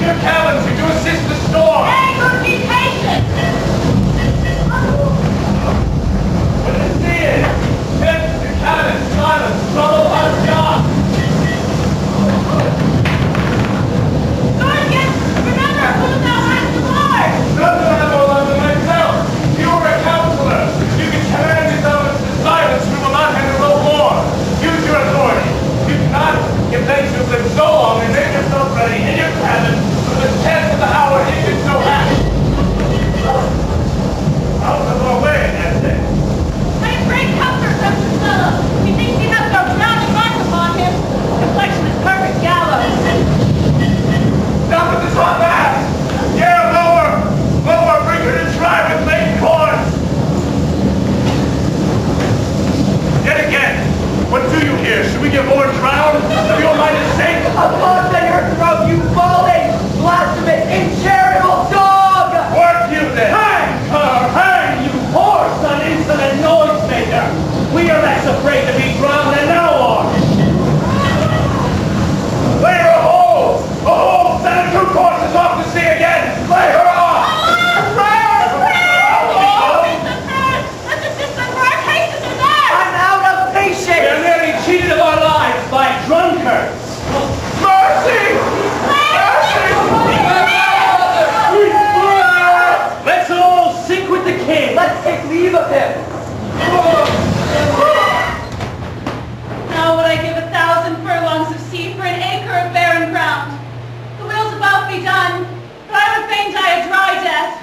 your cabins to assist the storm. Hey, good, be patient. What is it? Tempest, your cabin, silence, trouble, our job. Sergeant, remember who thou hast the Lord. None of them will than myself. You were a counselor. You can command these elements to silence. We will not handle no more. Use your authority. You cannot give thanks to them so long and make yourself ready in your cabin for the chance of the hour if it so happens. Out of our way, that's it. I have great comfort from this fellow. He thinks he has no drowning mark upon him. Complexion is perfect gallows. Stop with this hot bath! Yeah, lower! Lower! Bring her to dry with late corn! Yet again, what do you here? Should we get more drowned? Have you a mind to sink? Upon your throat, you falling, blasphemous, incharitable dog! Work you then! Hang her! Hang, you horse, an insolent noisemaker! We are less afraid to be drowned than thou art! Lay her a hole! A hole! Send her 2 courses off to sea again! Lay her off! I'm out of patience! We are nearly cheated of our lives by drunkards! Mercy! Let's all sink with the king! Let's take leave of him! Now would I give 1,000 furlongs of sea for an acre of barren ground. The will's about be done, but I would fain die a dry death.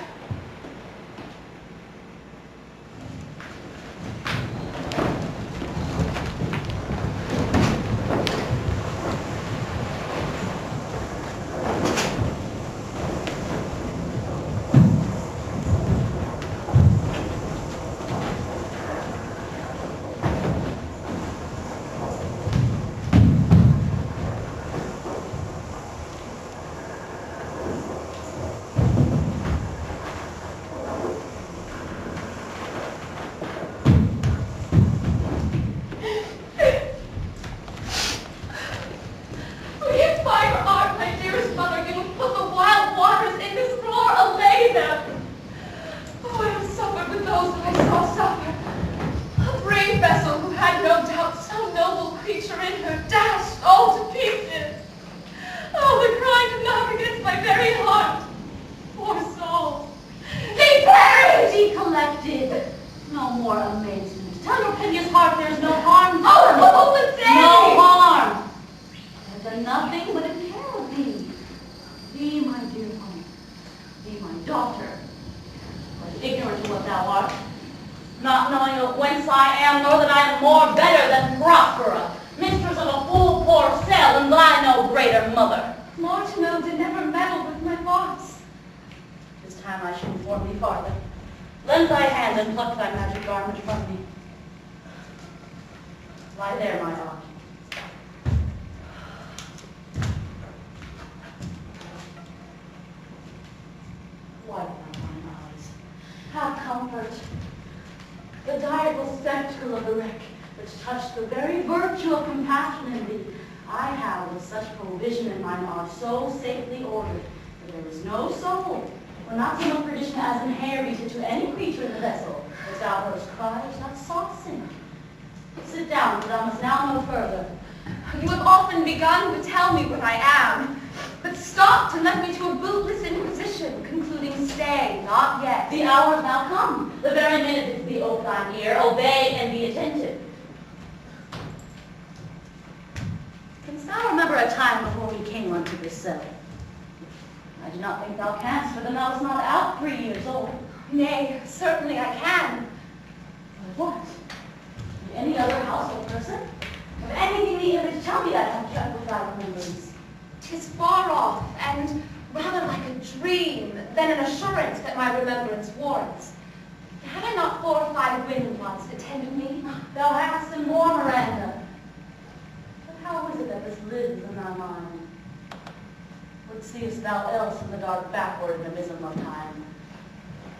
What seest thou else in the dark backward in the bosom of time?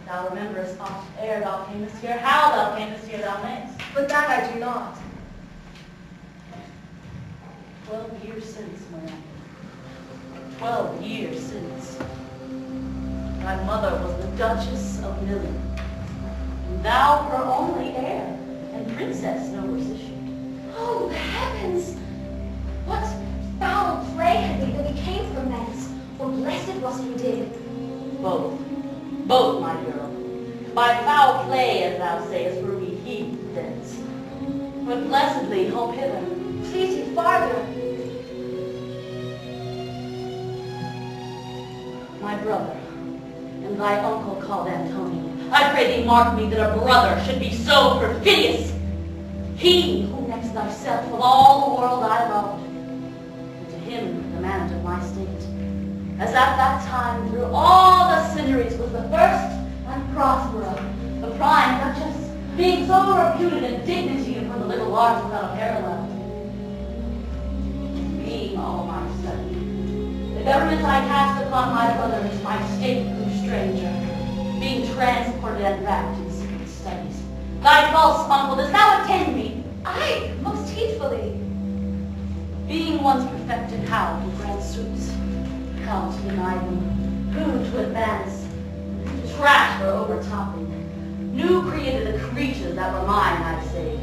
Thou rememberest oft ere thou camest here, how thou camest here thou mayst. But that I do not. 12 years since, my 12 years since. Thy mother was the Duchess of Millen, and thou her only heir, and princess no worse issued. Oh, heavens! What foul play had we that we came from thence? For blessed was we did. Both, my girl. By foul play, as thou sayest, were we heaped thence. But blessedly hope hither. Please you farther. My brother, and thy uncle called Antonio, I pray thee mark me that a brother should be so perfidious. He who next thyself of all the world I loved, and to him commanded my state, as at that time through all the Cineries was the first and Prospera, the prime duchess, being so reputed in dignity and for the little arts without a parallel. Being all my study, the government I cast upon my brothers, my state grew stranger, being transported and wrapped in secret studies. Thy false uncle, dost thou attend me? Aye, most heedfully. Being once perfected how to grant suits, how to deny them, who to advance, to trash or overtopping, new created the creatures that were mine, I say,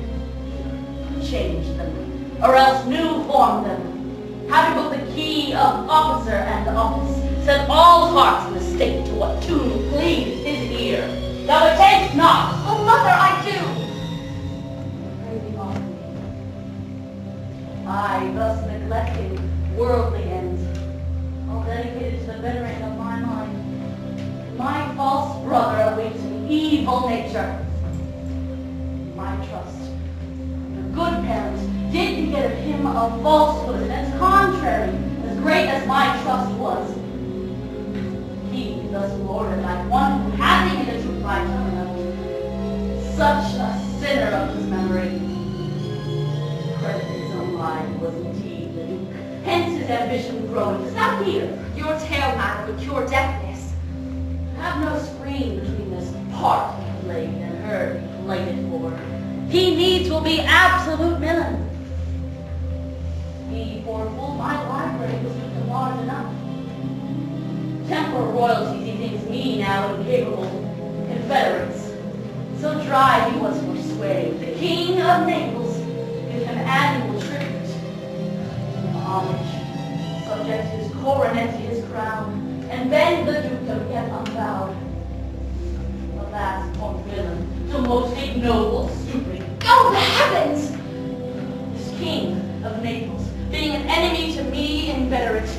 changed them, or else new formed them, having both the key of officer and office, set all hearts in the state to what tune pleased his ear. Thou attendest not. Oh, mother, I do. Pray thee pardon me. I, thus neglecting worldly ends, all dedicated to the bettering of my mind, my false brother awaits an evil nature. My trust, the good parents, did beget of him a falsehood, and its contrary, as great as my trust was. He thus lorded like one who having in the truth by telling of such a sinner of his memory. To credit his own life was indeed the Duke, hence his ambition growing. Does thou hear? Your tale, madam, would cure deafness. Have no screen between this part he played and her he played it for. He needs will be absolute villain. He for full my library was too large enough. Temporal royalties he thinks me now incapable confederates. So dry he was for sway. The king of Naples give him annual tribute. In homage, subject his coronet to his crown, and bend the dukedom yet unbowed. Alas, poor villain, to most ignoble stooping. Oh, the heavens! This king of Naples, being an enemy to me inveterate,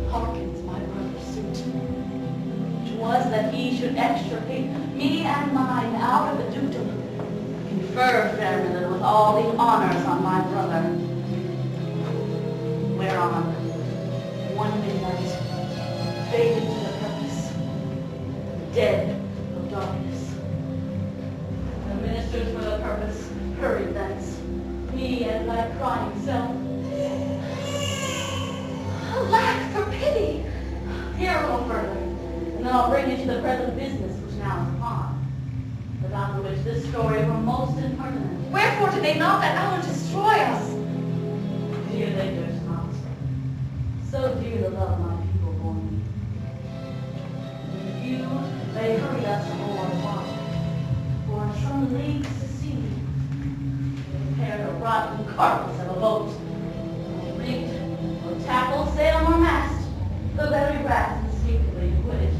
hearkens my brother's suit, which was that he should extricate me and mine out of the dukedom, confer fair villain with all the honors on my brother. Whereon, one midnight, faded to the purpose, dead of darkness. The ministers for the purpose hurried thence, me and my crying self. Alack, for pity! Hear a little further, and then I'll bring you to the present business which now is upon, without the which this story were most impertinent. Wherefore did they not that hour destroy us? Dear they durst not. So dear the love my people bore me. In view, they hurried us o'er the water, for some leagues to sea. They prepared a rotten carcass of a boat, rigged, no tackle, sail, nor mast, the very rats instinctively quitted.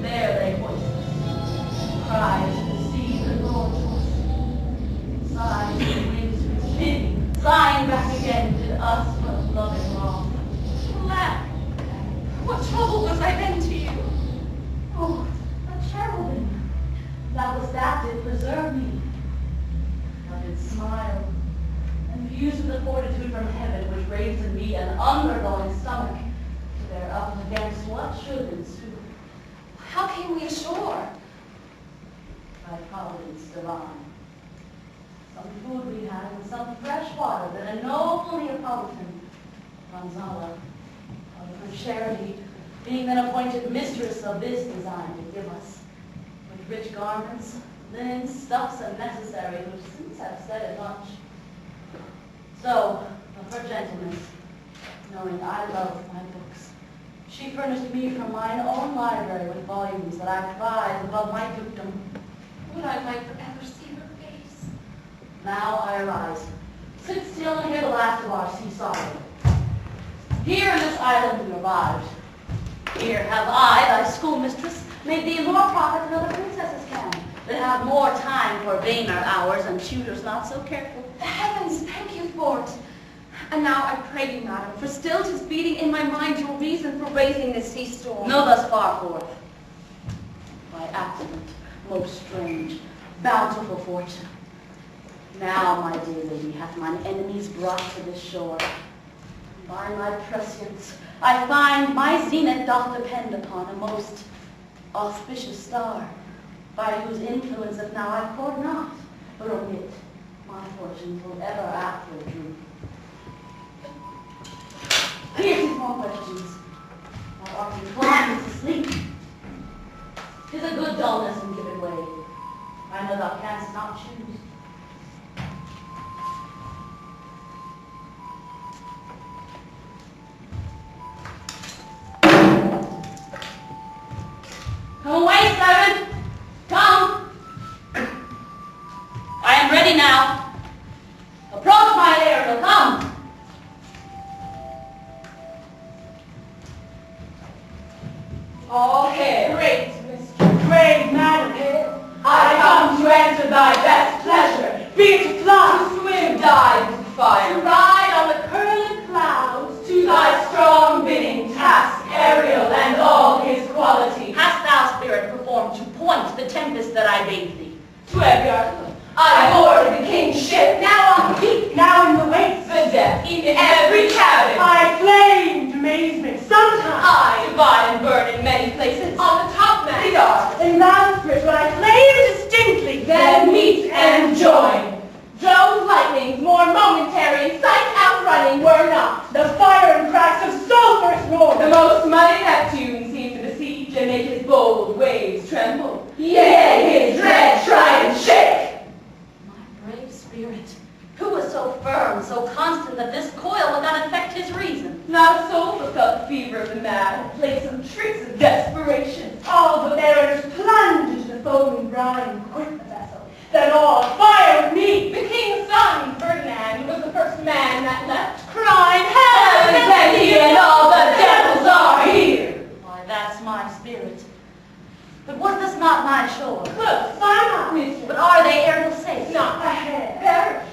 There they hoisted us, cried to the sea that roared to us, sighed to the winds to its pity, sighing back again did us but loving wrong. Alack, what trouble was I then to you? Oh, a cherubim, that was that did preserve me. I did smile, and fused with the fortitude from heaven which raised in me an undergoing stomach to bear up against what should ensue. How came we ashore? By providence divine. Some food we had and some fresh water that a noble Neapolitan, Gonzalo, of her charity, being then appointed mistress of this design to give us, with rich garments, linen, stuffs, and necessaries, which since have said as much. So, of her gentleness, knowing I love my books. She furnished me from mine own library with volumes that I prize above my dukedom. Would I might forever see her face. Now I arise. Sit still and hear the last of our sea sorrow. Here in this island we arrived. Here have I, thy schoolmistress, made thee more profit than other princesses can, that have more time for vainer hours and tutors not so careful. The heavens thank you for it. And now I pray you, madam, for still 'tis beating in my mind your reason for raising this sea storm. Know thus far forth. By accident, most strange, bountiful fortune. Now, my dear lady, hath mine enemies brought to this shore. By my prescience, I find my zenith doth depend upon a most auspicious star, by whose influence if now I court not, but omit, my fortunes will ever after droop. Here's his more questions. Thou art inclined to sleep. 'Tis a good dullness in giving way. I know thou canst not choose. Come away, servant! Come! I am ready now. Approach, my Ariel, come! All hail. Great, mistress. Great madam, I come to answer thy best pleasure. Be it to fly, to swim, dive, to fire, to ride on the curling clouds, to thy strong bidding task, Ariel, and all his quality. Hast thou, spirit, performed to point the tempest that I bade thee? To every article, I boarded the king's ship, now on the peak, now in the waist, the depth, in every cabin. I claimed amazement, sometimes. I divide and burn in many places, on the topmast, the yard, in bowsprit, when I claim distinctly, then meet and join. Jove's lightnings, more momentary, in sight outrunning, were not the fire and cracks of sulphurous roar. The most mighty Neptune seemed to besiege and make his bold waves tremble. Yea, his dread try and shake. My brave spirit, who was so firm, so constant that this coil would not infect his reason? Not a soul but felt the fever of the mad, and played some tricks of desperation. All the mariners plunged into the foaming brine and quit the vessel. Then all fire with me, the king's son, Ferdinand, was the first man that left, crying, heavens and he and all the devils are here. Why, that's my spirit. But was this not my shore? Close, why not, mistress? But are they Ariel safe? Not ahead, perish.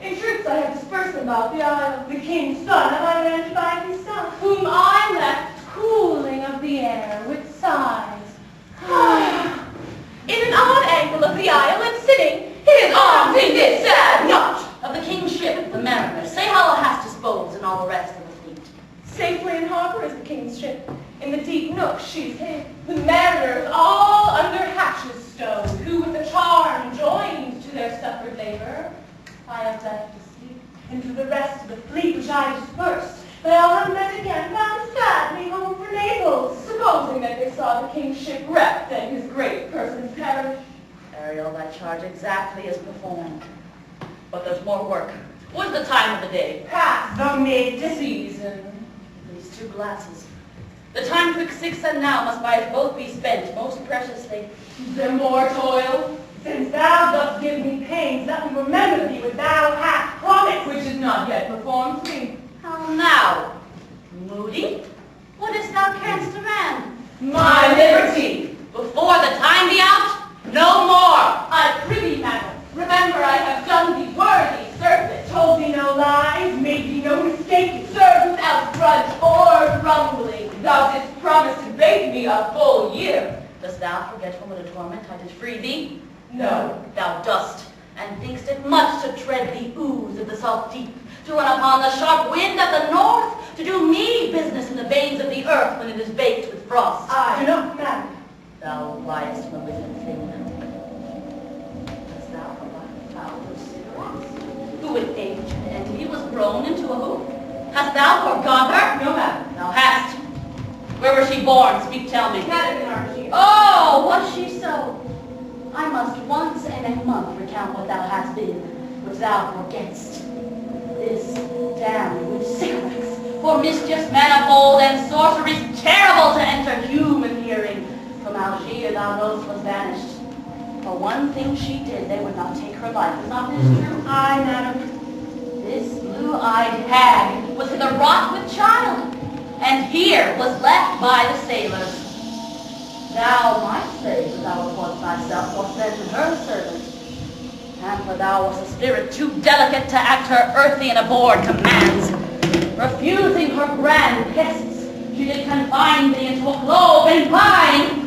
In troops I have dispersed them about the isle. The king's son have I managed by himself, whom I left cooling of the air with sighs. In an odd angle of the isle and sitting, his arms in this sad knot. Of the king's ship, the mariner, say how thou hast disposed and all the rest of the fleet. Safely in harbor is the king's ship. In the deep nook she's hid. The mariners all under hatches stowed, who with the charm joined to their suffered labor, I have left to sleep. And for the rest of the fleet which I dispersed, they all have met again, bound sadly home for Naples, supposing that they saw the king's ship wrecked and his great person perish. Ariel, thy charge exactly is performed. But there's more work. What's the time of the day? Past the mid-season. These 2 glasses. The time twixt 6 and now must by us both be spent most preciously. The more toil, since thou dost give me pains, let me remember thee what thou hast promised, which is not yet performed to me. How now? Moody? What is thou canst demand? My liberty! Before the time be out? No more! I prithee, madam, remember I have done thee worthy service, told thee no lies, made thee no mistake, served without grudge or grumbling. Thou didst promise to bake me a full year. Dost thou forget from what a torment I did free thee? No. Thou dost, and thinkst it much to tread the ooze of the salt deep, to run upon the sharp wind of the north, to do me business in the veins of the earth when it is baked with frost. I do not, madam. Thou liest, malignant thing. Dost thou provide a foul of cigarettes? Who in age and entity was grown into a hoop? Hast thou forgot her? No, madam. Thou hast. Where was she born? Speak, tell me. Madam, Oh, was she so? I must once in a month recount what thou hast been, which thou forgettest. This damned with cigarettes, for mischiefs manifold and sorceries terrible to enter human hearing. From Algiers thou knowest was banished. For one thing she did, they would not take her life. Is not this true? Aye, madam. This blue-eyed hag was hither wrought with child, and here was left by the sailors. Thou, my slave, thou wast thyself, was then her servant. And for thou wast a spirit too delicate to act her earthy and abhorred commands. Refusing her grand guests, she did confine thee into a globe and pine.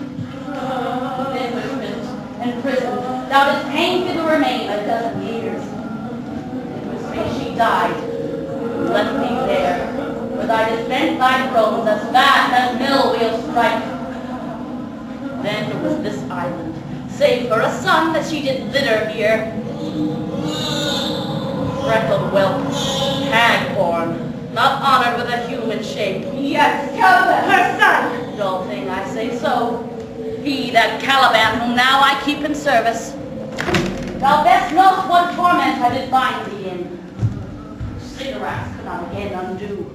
Banishment and prison, thou didst painfully remain a dozen years. In which space she died, left thee there, where thy dispense thy thrones as fast as mill wheels strike. Then was this island, save for a son that she did litter here. Freckled whelp, hag-born, not honored with a human shape. Yes, Caliban, her son. Dull thing, I say so. He, that Caliban, whom now I keep in service. Thou best knowest what torment I did bind thee in. Cigarettes could not again undo.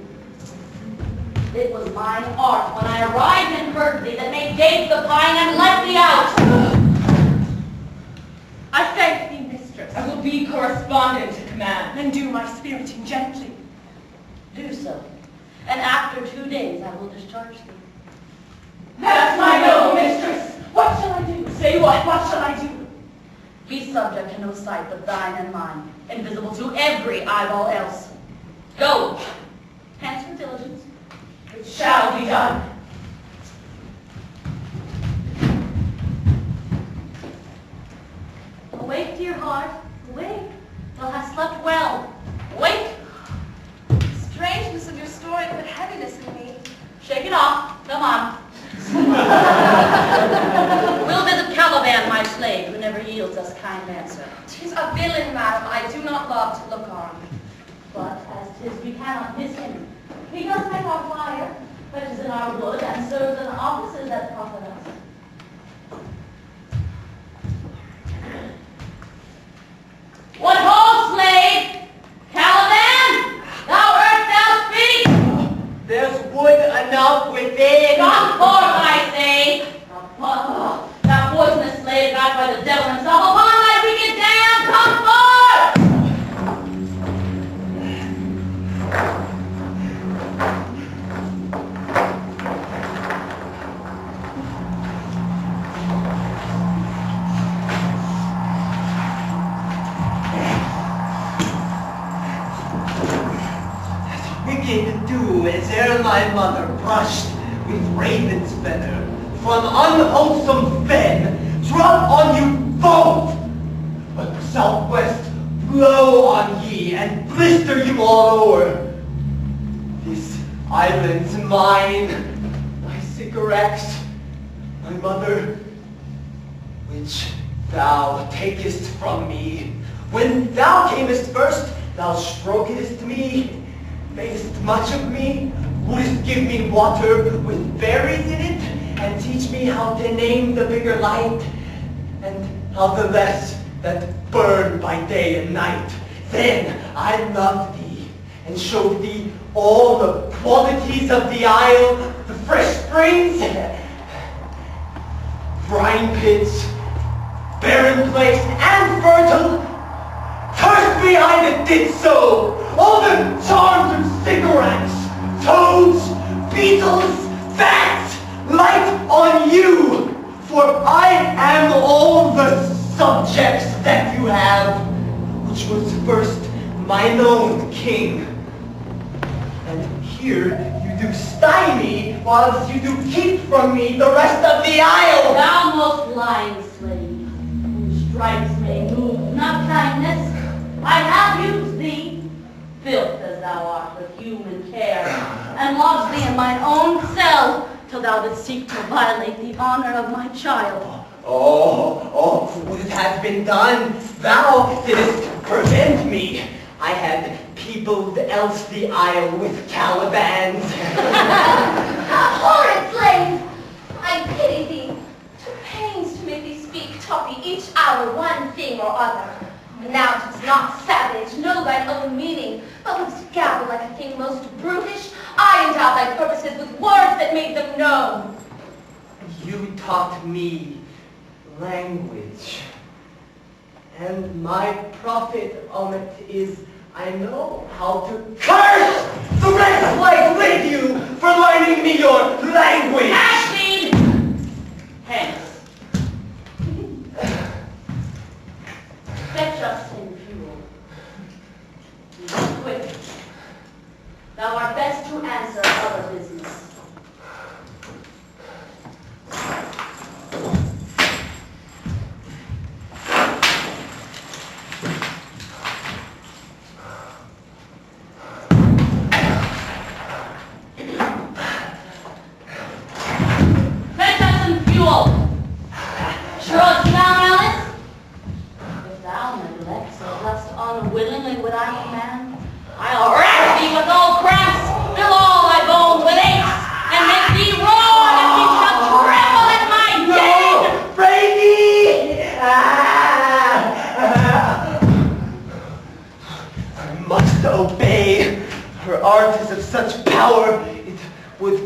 It was mine art when I arrived and heard thee that made gape the pine and let thee out. I thank thee, mistress. I will be correspondent to command. And do my spiriting gently. Do so, and after 2 days I will discharge thee. That's my noble mistress. What shall I do? Say what? What shall I do? Be subject to no sight but thine and mine, invisible to every eyeball else. Go, hence with diligence. It shall be done. Awake, dear heart, awake. Thou hast slept well. Awake. Strangeness of your story put heaviness in me. Shake it off. Come on. We'll visit Caliban, my slave, who never yields us kind answer. 'Tis a villain, madam, I do not love to look on. But as 'tis, we cannot miss him. He does make our fire, fetches in our wood, and serves in offices that profit us. What ho, slave! Caliban! Thou speak! There's wood enough within. Come forth, I say! That poisonous slave got by the devil himself upon thy wicked dam! Come forth! Wicked dew as ere my mother brushed with raven's feather from unwholesome fen drop on you both. But southwest blow on ye and blister you all o'er. This island's mine, my cigarettes, my mother, which thou takest from me. When thou camest first, thou strokest me, madest much of me, wouldst give me water with berries in it, and teach me how to name the bigger light, and how the less that burn by day and night. Then I loved thee, and showed thee all the qualities of the isle, the fresh springs, brine pits, barren place, and fertile. Curse me, I that did so! All the charms of cigarettes, toads, beetles, bats, light on you! For I am all the subjects that you have, which was first mine own king. And here you do stymie, whilst you do keep from me the rest of the isle! Thou most lying slave, whose stripes may move not kindness, I have used thee, filth as thou art with human care, and lodged thee in mine own cell, till thou didst seek to violate the honor of my child. Oh, would it have been done? Thou didst prevent me. I had peopled else the isle with Calibans. Horrid slave! I pity thee. Took pains to make thee speak toppy each hour one thing or other. Now 'tis not savage, know thine own meaning, but wouldst gabble like a thing most brutish. I I endowed thy purposes with words that made them known. You taught me language. And my profit on it is I know how to curse the red slave with you for learning me your language. Ashby! Hence. Fetch us in fuel. Be quick. Thou art best to answer other business.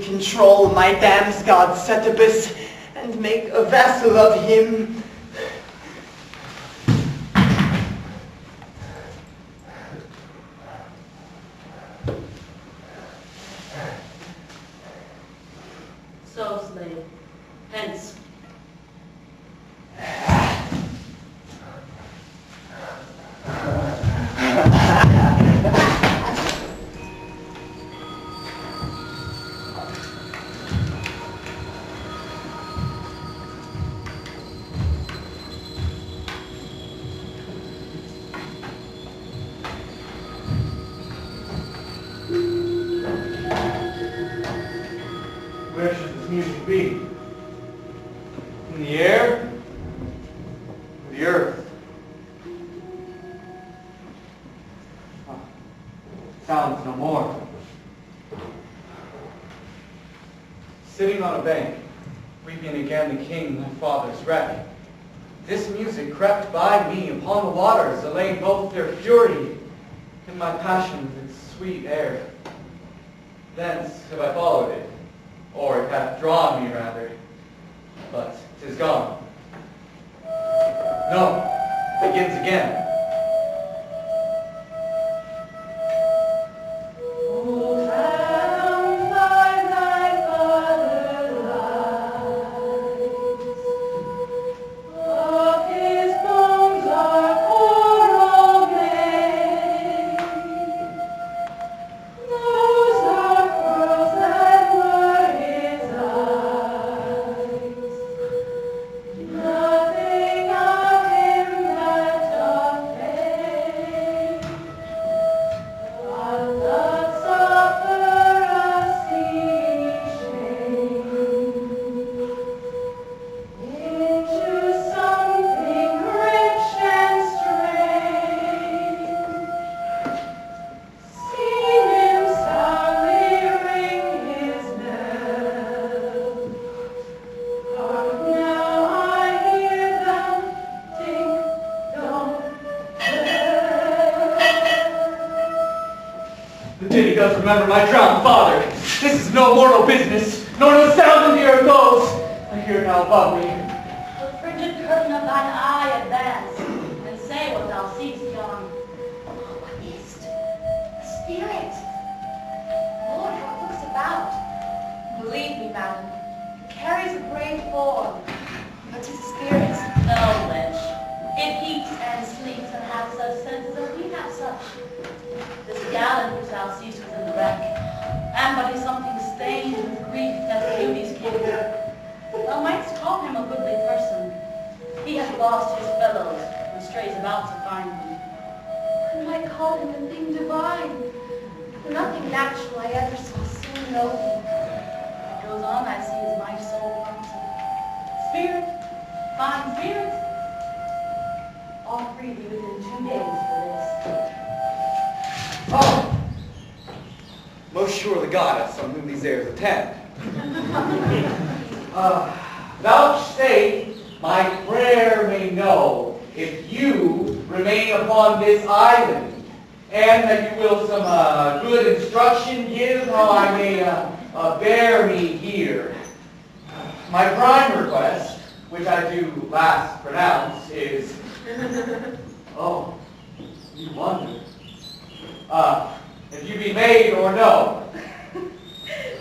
Control my damned god Tempest and make a vassal of him. So, slave, hence. Where should this music be? In the air? Or the earth? Oh, sounds no more. Sitting on a bank, weeping again the king, my father's wreck. This music crept by me upon the waters, allaying both their fury and my passion with its sweet air. Thence have I followed it, or it hath drawn me rather, but 'tis gone. No, begins again. Remember my drowned father. This is no mortal business, nor no sound in the earth goes. I hear now above me. The frigid curtain of thine eye advance, and say what thou seest yon. What is't? A spirit. Lord, how it looks about. Believe me, madam, it carries a brave form, but 'tis a spirit. No, wench. It eats and sleeps and hath such senses as we have such. This gallant which thou seest within the wreck, and but is something stained with grief that beauty's king. Thou mightst call him a goodly person. He hath lost his fellows, and strays about to find them. One might call him a thing divine. Nothing natural I ever saw so noble. What goes on, I see, is my soul promising. Spirit, fine spirit, all free thee within 2 days for this. Oh! Most sure the goddess on whom these airs attend. Vouchsafe my prayer may know if you remain upon this island, and that you will some good instruction give how I may bear me here. My prime request, which I do last pronounce, is... Oh, you wonder. If you be maid or no.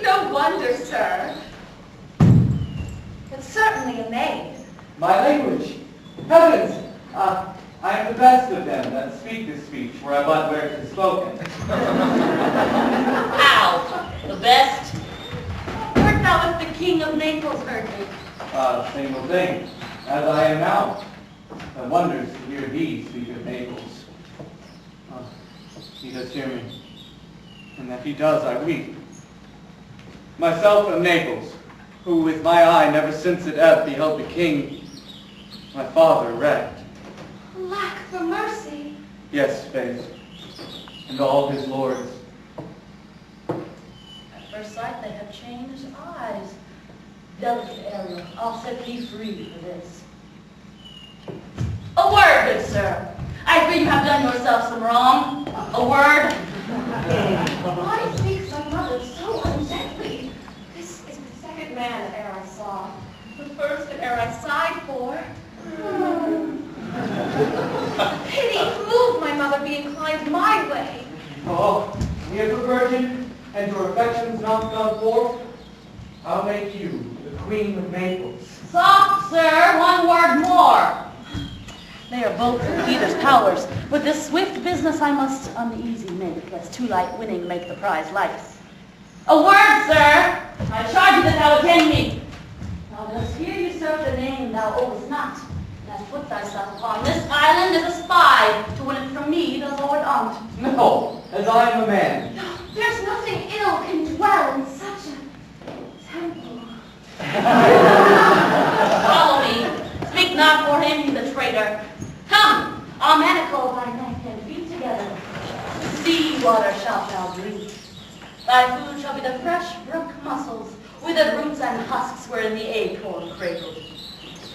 No wonder, sir. It's certainly a maid. My language. Heavens! I am the best of them that speak this speech where I but where it is spoken. How? The best? Wert thou if the King of Naples heard me? Same old thing, as I am now. It wonders to hear thee speak of Naples. He does hear me, and that he does, I weep. Myself of Naples, who with my eye never since it ebbed beheld the king, my father, wrecked. Lack for mercy. Yes, faith, and all his lords. At first sight they have changed eyes. Delicate Ariel, I'll set thee free for this. A word, good sir. I fear you have done yourself some wrong. A word. Why speaks my mother so ungently? This is the second man ere I saw. The first ere I sighed for. Pity, move my mother be inclined my way. Oh, me as a virgin, and your affections not gone forth, I'll make you the Queen of Naples. Soft, sir, one word more. They are both either's powers. With this swift business I must uneasy make, lest too light winning make the prize light. A word, sir! I charge you that thou attend me. Thou dost here usurp the name thou owest not, and hast put thyself upon this island as a spy to win it from me, the Lord Aunt. No, as I am a man. There's nothing ill can dwell in such a temple. Follow me. Speak not for him, the traitor. Come, I'll manacle thy neck and feet together. Sea water shalt thou drink. Thy food shall be the fresh brook mussels, withered roots and husks wherein the acorn cradled.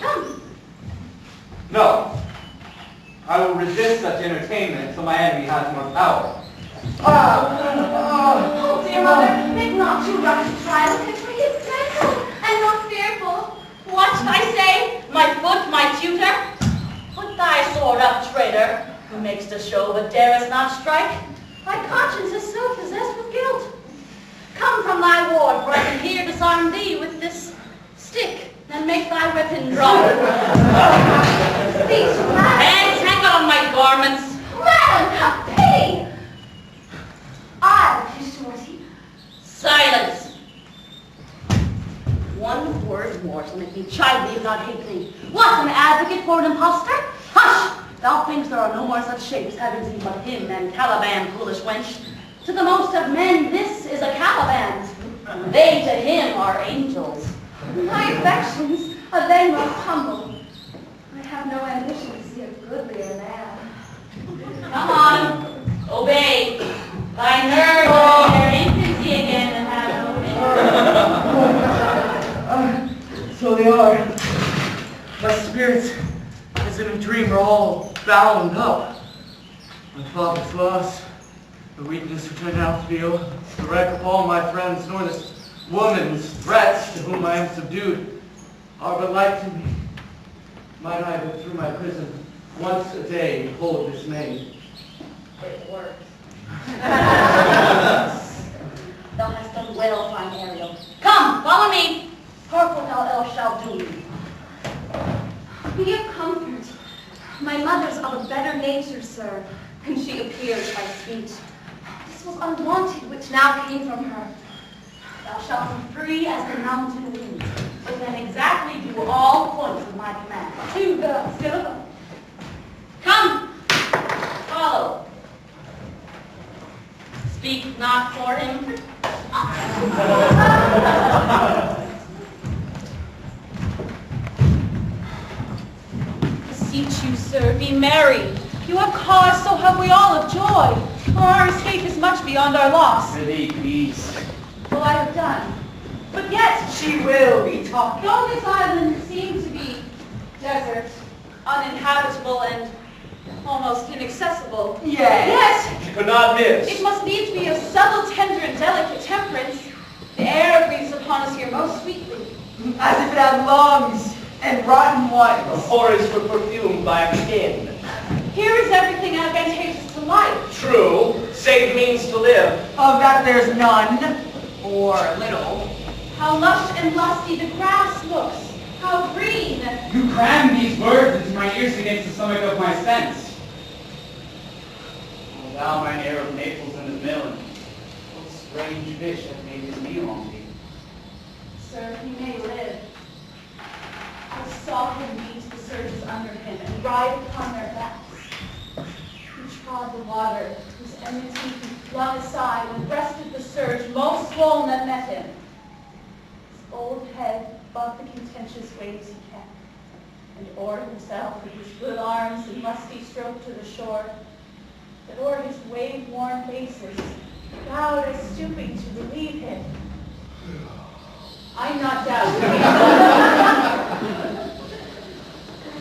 Come. No. I will resist such entertainment until my enemy has more power. Oh, dear mother, make not too rough to try. Look at me, it's gentle and not fearful. What, I say? My foot, my tutor? Put thy sword up, traitor, who makes a show but darest not strike. Thy conscience is so possessed with guilt. Come from thy ward, for I can here disarm thee with this stick, and make thy weapon drop. These madam. And take on my garments. Madam, have pity. I wish to mercy. Silence. One word more to make me chide thee if not hate thee. What, an advocate for an impostor? Hush! Thou thinkst there are no more such shapes, having seen but him and Caliban, foolish wench. To the most of men, this is a Caliban. They to him are angels. My affections are they most humble. I have no ambition to see a goodlier man. Come on, obey. Thy nerves are in their infancy again and have no vision. So they are. My spirits, as in a dream, are all bound up. My father's loss, the weakness which I now feel, the wreck of all my friends, nor this woman's threats to whom I am subdued, are but light to me. Might I but through my prison once a day behold this maid. It works. Thou hast done well, fine Ariel. Come, follow me. Hark what thou else shalt do. Be of comfort. My mother's of a better nature, sir, and she appears by speech. This was unwanted which now came from her. Thou shalt be free as the mountain wind, but then exactly do all points of my command. Two girls, go. Come, follow. Speak not for him. Beseech you, sir, be merry. You have cause, so have we all of joy. For our escape is much beyond our loss. Prithee, peace. Well, I have done. But yet, She will be talking. though this island seems to be desert, uninhabitable, and almost inaccessible. Yes. Yet, She could not miss. it must needs be of subtle, tender, and delicate temperance. The air breathes upon us here most sweetly. As if it had lungs and rotten The ones. forests were perfumed by a kin. Here is everything advantageous to life. True, save means to live. Of that there's none, or little. How lush and lusty the grass looks. How green. You cram these words into my ears against the stomach of my sense. O thou, mine heir of Naples and of Milan, what strange fish hath made his meal on thee? Sir, he may live. I saw him beat the surges under him and ride upon their backs. He trod the water, whose enmity he flung aside and breasted the surge most swollen that met him. His old head above the contentious waves he kept, and o'er himself with his good arms and lusty stroke to the shore, that o'er his wave-worn faces bowed as stooping to relieve him. I'm not doubting.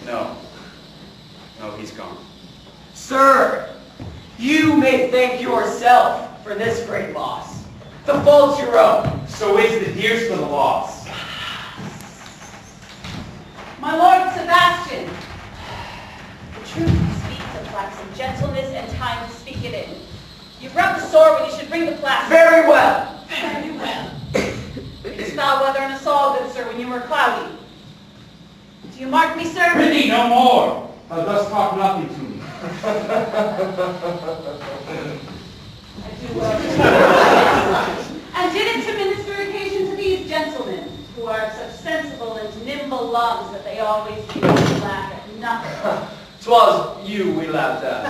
No, he's gone. Sir, you may thank yourself for this great loss. The fault's your own. So is the dear's for the loss. My Lord Sebastian, the truth you speak of lacks in gentleness and time to speak it in. You've rubbed the sore when you should bring the plaster. Very well. Very well. It's foul weather and a saw, good sir, when you were cloudy. Do you mark me, sir? Prithee, no more. Thou dost talk nothing to me. I do well. And did it to minister occasion to these gentlemen, who are of such sensible and nimble lungs that they always seem to laugh at nothing. 'Twas you we laughed at.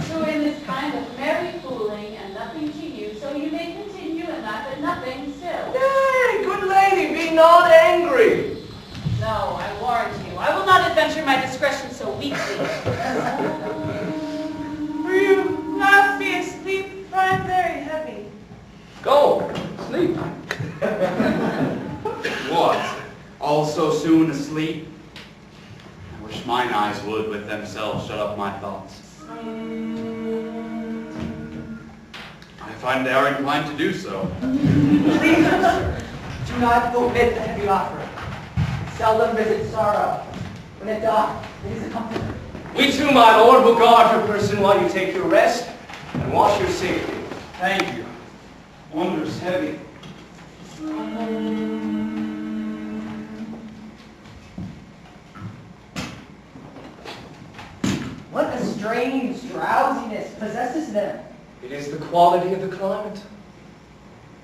So in this kind of merry fooling and nothing to you, so you may continue and laugh at nothing still. Nay, good lady, be not angry. No, I warrant you, I will not adventure my discretion so weakly. For you not be asleep, for I am very heavy. Go, sleep. What? All so soon asleep? I wish mine eyes would with themselves shut up my thoughts. I find they are inclined to do so. Please, sir, do not omit the heavy offering. Seldom visit sorrow. When it doth, it is a comfort. We too, my lord, will guard your person while you take your rest and watch your safety. Thank you. Wonders heavy. What a strange drowsiness possesses them. It is the quality of the climate.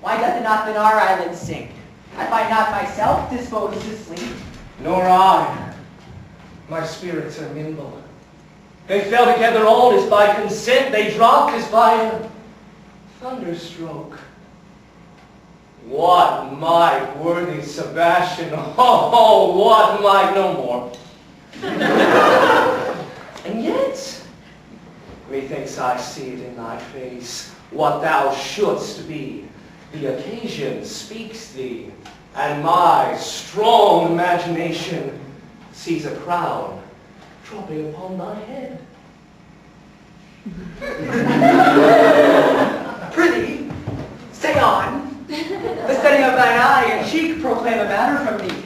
Why doth it not in our island sink? I find not myself disposed to sleep. Nor I. My spirits are nimble. They fell together all as by consent. They dropped as by a thunderstroke. What might, worthy Sebastian? Oh, what might, no more. And yet, methinks I see it in thy face, what thou shouldst be. The occasion speaks thee, and my strong imagination sees a crown dropping upon thy head. Prithee, say on. The setting of thine eye and cheek proclaim a matter from thee.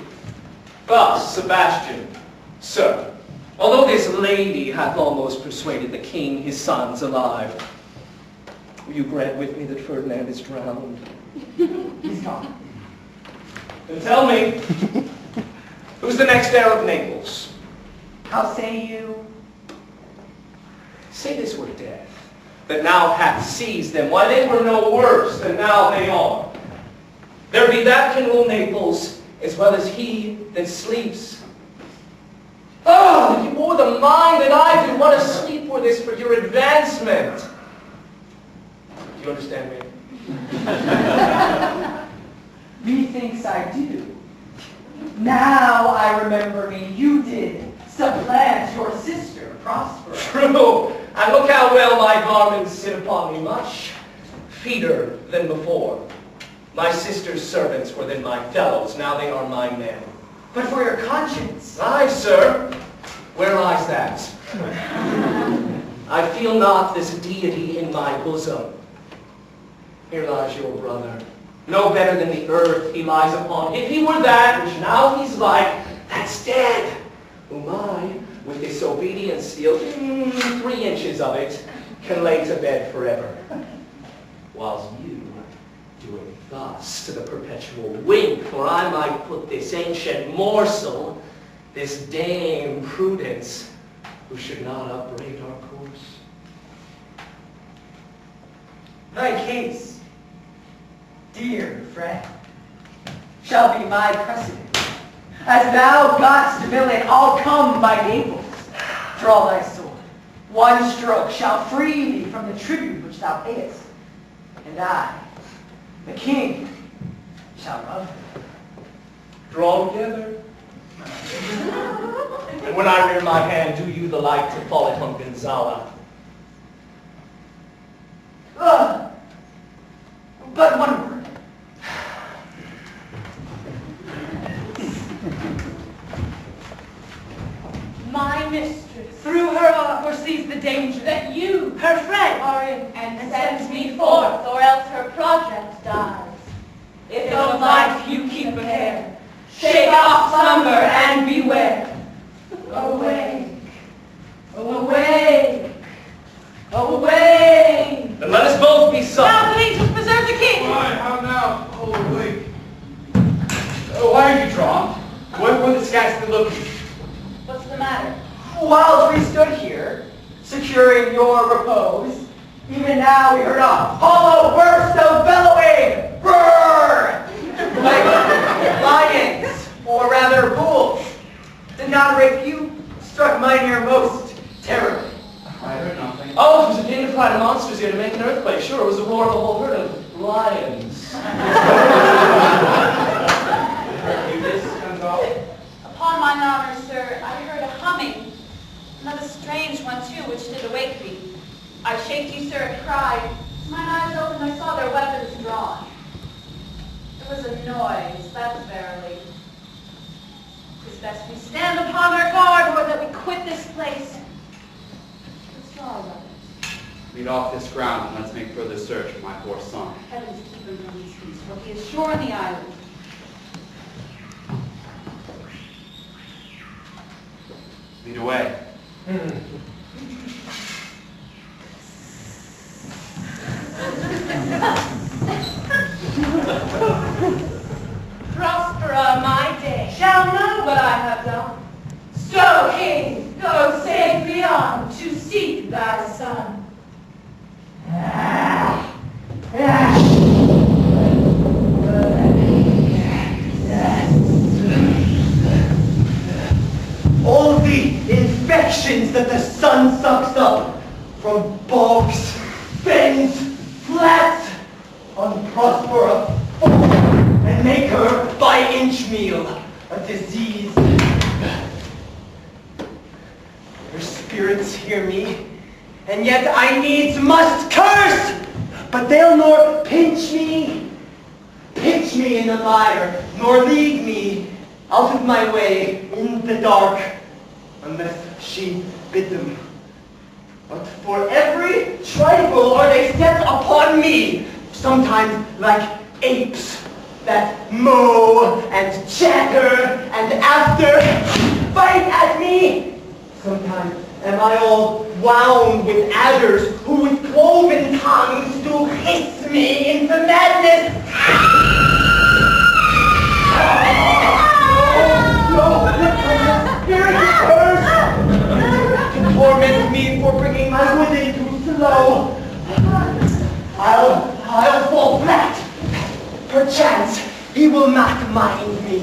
Thus, Sebastian, sir, although this lady hath almost persuaded the king his son's alive, will you grant with me that Ferdinand is drowned? He's gone. Then tell me, who's the next heir of Naples? How say you? Say this were death, that now hath seized them, while they were no worse than now they are. There be that can rule Naples, as well as he that sleeps. Oh, you more the mind than I do. What a sleep were this for your advancement. Do you understand me? Methinks I do. Now I remember me. You did supplant your sister, Prosper. True. And look how well my garments sit upon me, much feeder than before. My sister's servants were then my fellows, now they are my men. But for your conscience. Aye, sir. Where lies that? I feel not this deity in my bosom. Here lies your brother. No better than the earth he lies upon. If he were that, which now he's like, that's dead. Whom I, with disobedience steal 3 inches of it, can lay to bed forever. Whilst you do it thus to the perpetual wink, for I might put this ancient morsel, this Dame Prudence, who should not upbraid our course. Thy case, dear friend, shall be my precedent. As thou godst villain, I'll come by Naples. Draw thy sword. One stroke shall free thee from the tribute which thou payest. And I, the king, shall love thee. Draw together. And when I rear my hand, do you the like to fall at home Gonzala. But one word. My mistress, through her art, foresees the danger that you, her friend, are in, and sends me forth, or else her project dies. If of life you keep a care, shake off slumber and beware. Awake, awake, awake. Then let us both be summoned. Now please preserve the king. Why, how now? Oh, wait. Why are you drawn? What were the scats looking? What's the matter? While we stood here, securing your repose, even now we heard a hollow burst of bellowing. Roar! Like lions, or rather bulls. Did not rape you? Struck mine ear most terribly. I heard nothing. Oh, it was a dignified monsters here to make an earthquake. Sure, it was the roar of a whole herd of lions. You this, Gonzalo? Upon mine honor, sir, I heard a humming, another strange one too, which did awake me. I shaked you, sir, and cried. Mine eyes opened, I saw their weapons drawn. There was a noise, that was verily. 'Tis best we stand upon our guard, or that we quit this place. Withdraw, brothers. Lead off this ground and let's make further search for my poor son. Heavens keep him from these things, for he is sure on the island. Lead away. Prospera my day, shall know what I have done. So, king, go safe beyond to seek thy son. All the infections that the sun sucks up from bogs, fens, flats, unprosper a fool, and make her by inch meal a disease. Your spirits hear me, and yet I needs must curse, but they'll nor pinch me in the mire, nor lead me out of my way in the dark, unless she bid them. But for every trifle are they set upon me, sometimes like apes that mow and chatter and after fight at me. Sometimes am I all wound with adders who with cloven tongues do hiss me into madness. No, the spirit is cursed to torment me for bringing my within too slow. I'll fall flat. Perchance he will not mind me.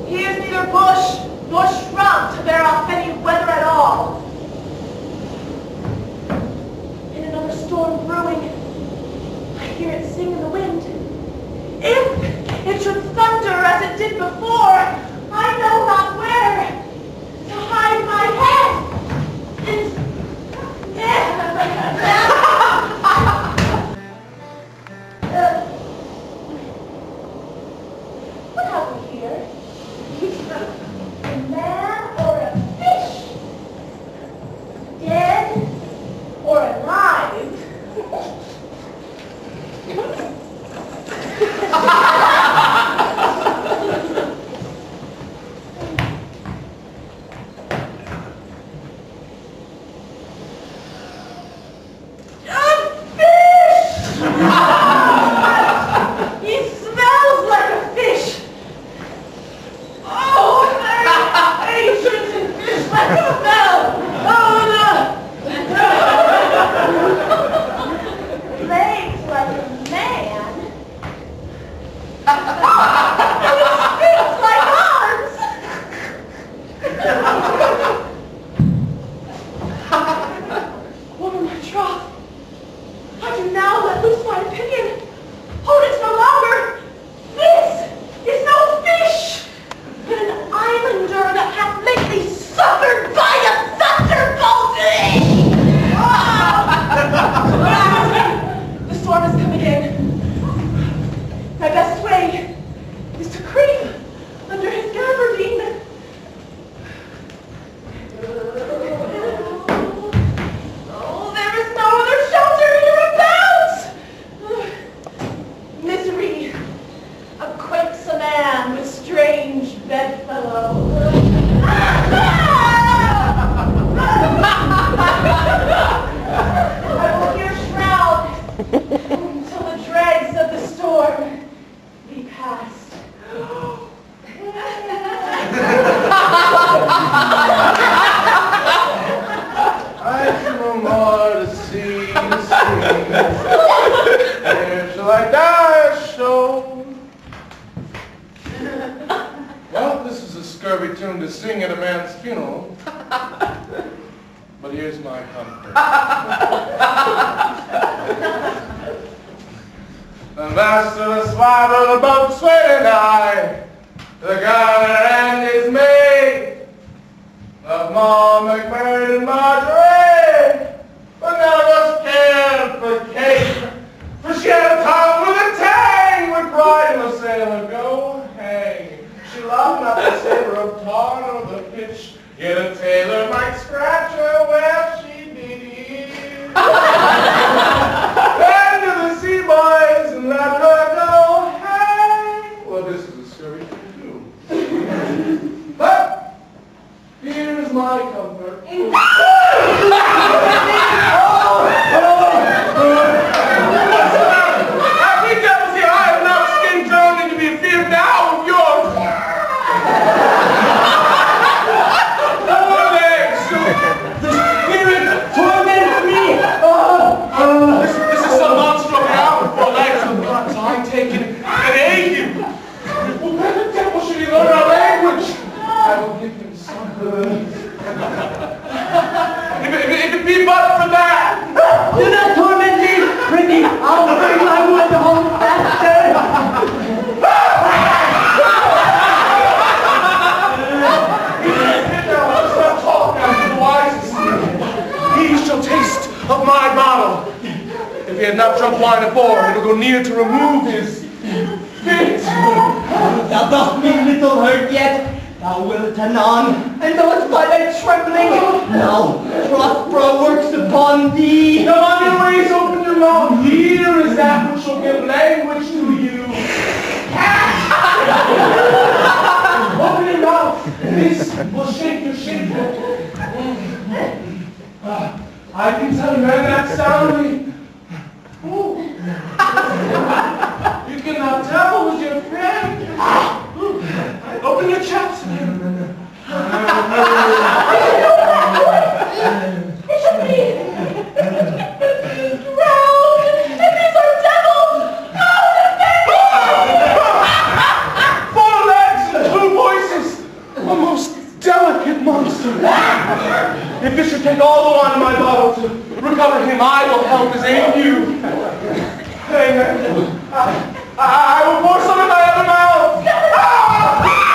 He is neither bush nor shrub to bear off any weather at all. In another storm brewing, I hear it sing in the wind. If it should thunder as it did before, before, I know not where to hide my head. What have we here? A man or a fish? Dead or alive? I will pour some in my other mouth.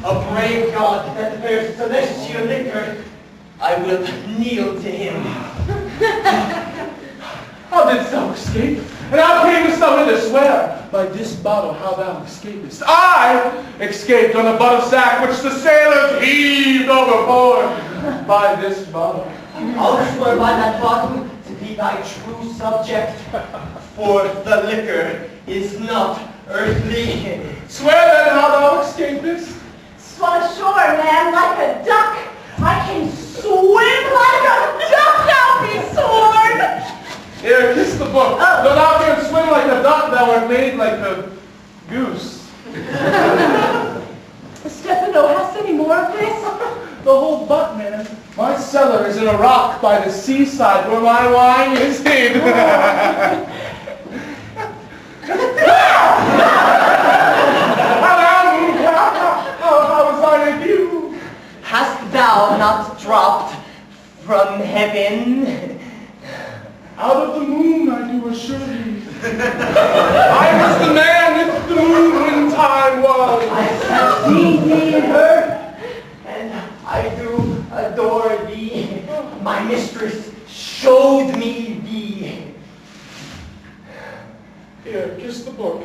a brave god that bears celestial liquor, I will kneel to him. How didst thou escape? And how camest thou hither? Swear by this bottle how thou escapest. I escaped on a butt of sack which the sailors heaved overboard. By this bottle. I'll swear by that bottle to be thy true subject, for the liquor is not earthly. Swear then how thou escapest. Swim ashore, man, like a duck. I can swim like a duck, I'll be sworn. Here, kiss the book. Go out there and swim like a duck, thou art made like a goose. Stefano, hast any more of this? The whole butt, man. My cellar is in a rock by the seaside where my wine is hid. How was I with you? Hast thou not dropped from heaven? Out of the moon, I do assure thee. I was the man with the moon when time was. I have seen thee in her, and I do adore thee. My mistress showed me thee. Here, kiss the book.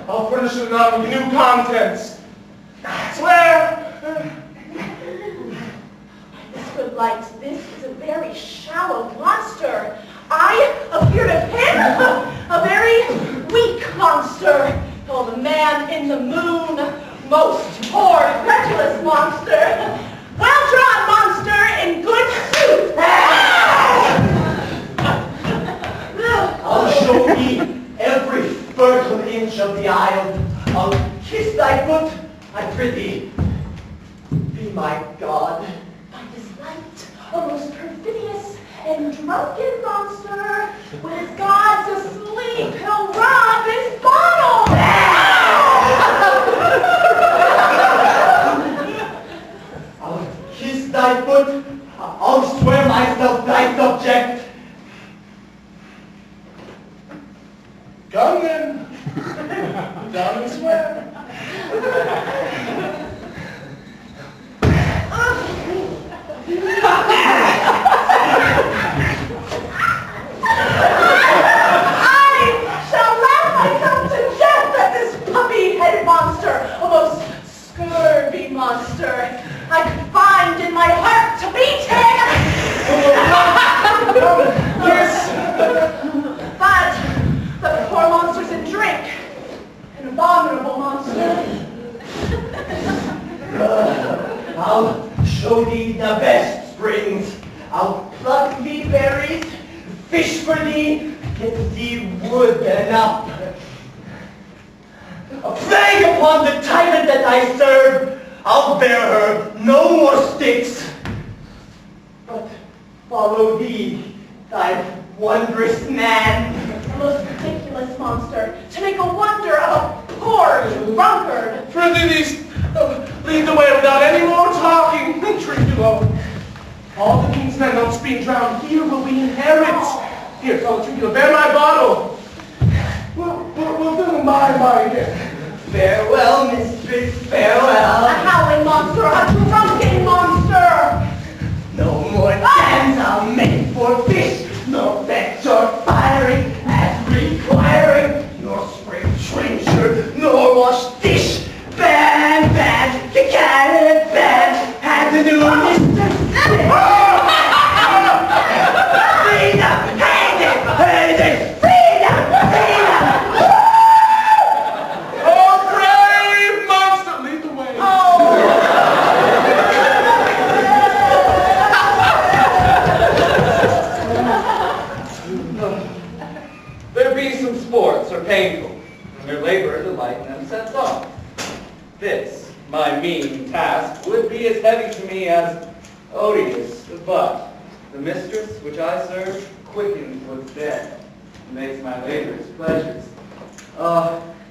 I'll furnish it now with new contents. Swear! Good light, this is a very shallow monster. I appear to him a very weak monster. Oh, the man in the moon, most poor, credulous monster. Well-drawn monster in good suit. I'll show thee every fertile inch of the isle. I'll kiss thy foot, I prithee. Be my god. A most perfidious and drunken monster. When his god's asleep, he'll rob his bottle. I'll kiss thy foot. I'll swear myself thy subject. Come then. Down and swear. I shall laugh myself to death at this puppy-headed monster, a most scurvy monster. I could find in my heart to beat him. Yes. But the poor monster's in drink. An abominable monster. I'll show thee the best springs. I'll pluck thee berries, fish for thee, get thee wood enough. A plague upon the tyrant that I serve. I'll bear her no more sticks. But follow thee, thy wondrous man. A most ridiculous monster, to make a wonder of a poor drunkard. Prithee these, lead the way without any more talking. Drink alone. All the king's men not being drowned here will we inherit. Here, fellow Triculo, bear my bottle. We'll do them by here. Farewell, mistress, farewell. A howling monster, a drunken monster. No more dams I'll make for fish, nor fetch or firing as requiring, nor spring trencher, nor wash dish. Bad, bad, the cat bad, had to do this. Freedom, hang it, freedom, freedom. Oh, brave monster, lead the way. There be some sports are painful, and their labor to lighten them sets off. This, my mean task, would be as heavy to me as odious, but the mistress which I serve quickens what's dead, and makes my labors pleasures.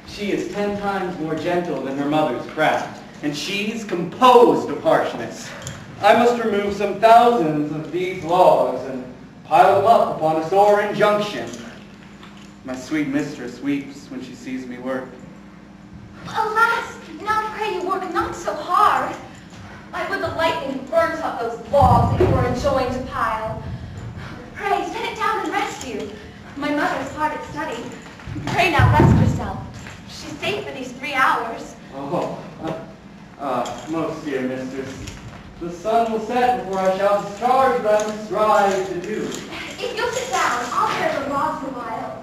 She is 10 times more gentle than her mother's craft, and she's composed of harshness. I must remove some thousands of these logs and pile them up upon a sore injunction. My sweet mistress weeps when she sees me work. Alas, Now pray you work not so hard. Why would the lightning burnt up those logs that you were enjoying to pile? Pray, set it down and rest you. My mother is hard at study. Pray now, rest yourself. She's safe for these 3 hours. Most dear mistress, the sun will set before I shall discharge what I must strive to do. If you'll sit down, I'll carry the logs a while.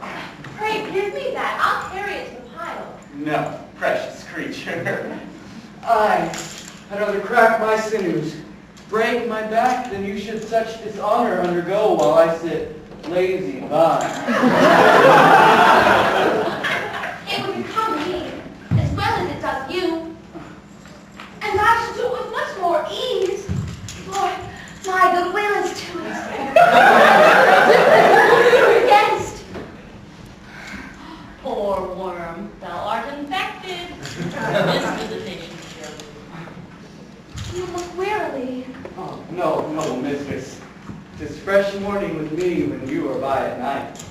Pray, give me that. I'll carry it to the pile. No, precious creature. I'd rather crack my sinews, break my back, than you should such dishonor undergo while I sit lazy by. It would become me, as well as it does you. And I should do it with much more ease. For my goodwill is to it. What are you against? Poor worm, thou art infected. This visitation, Shelby. You look wearily. Oh, no, mistress. 'Tis fresh morning with me when you are by at night.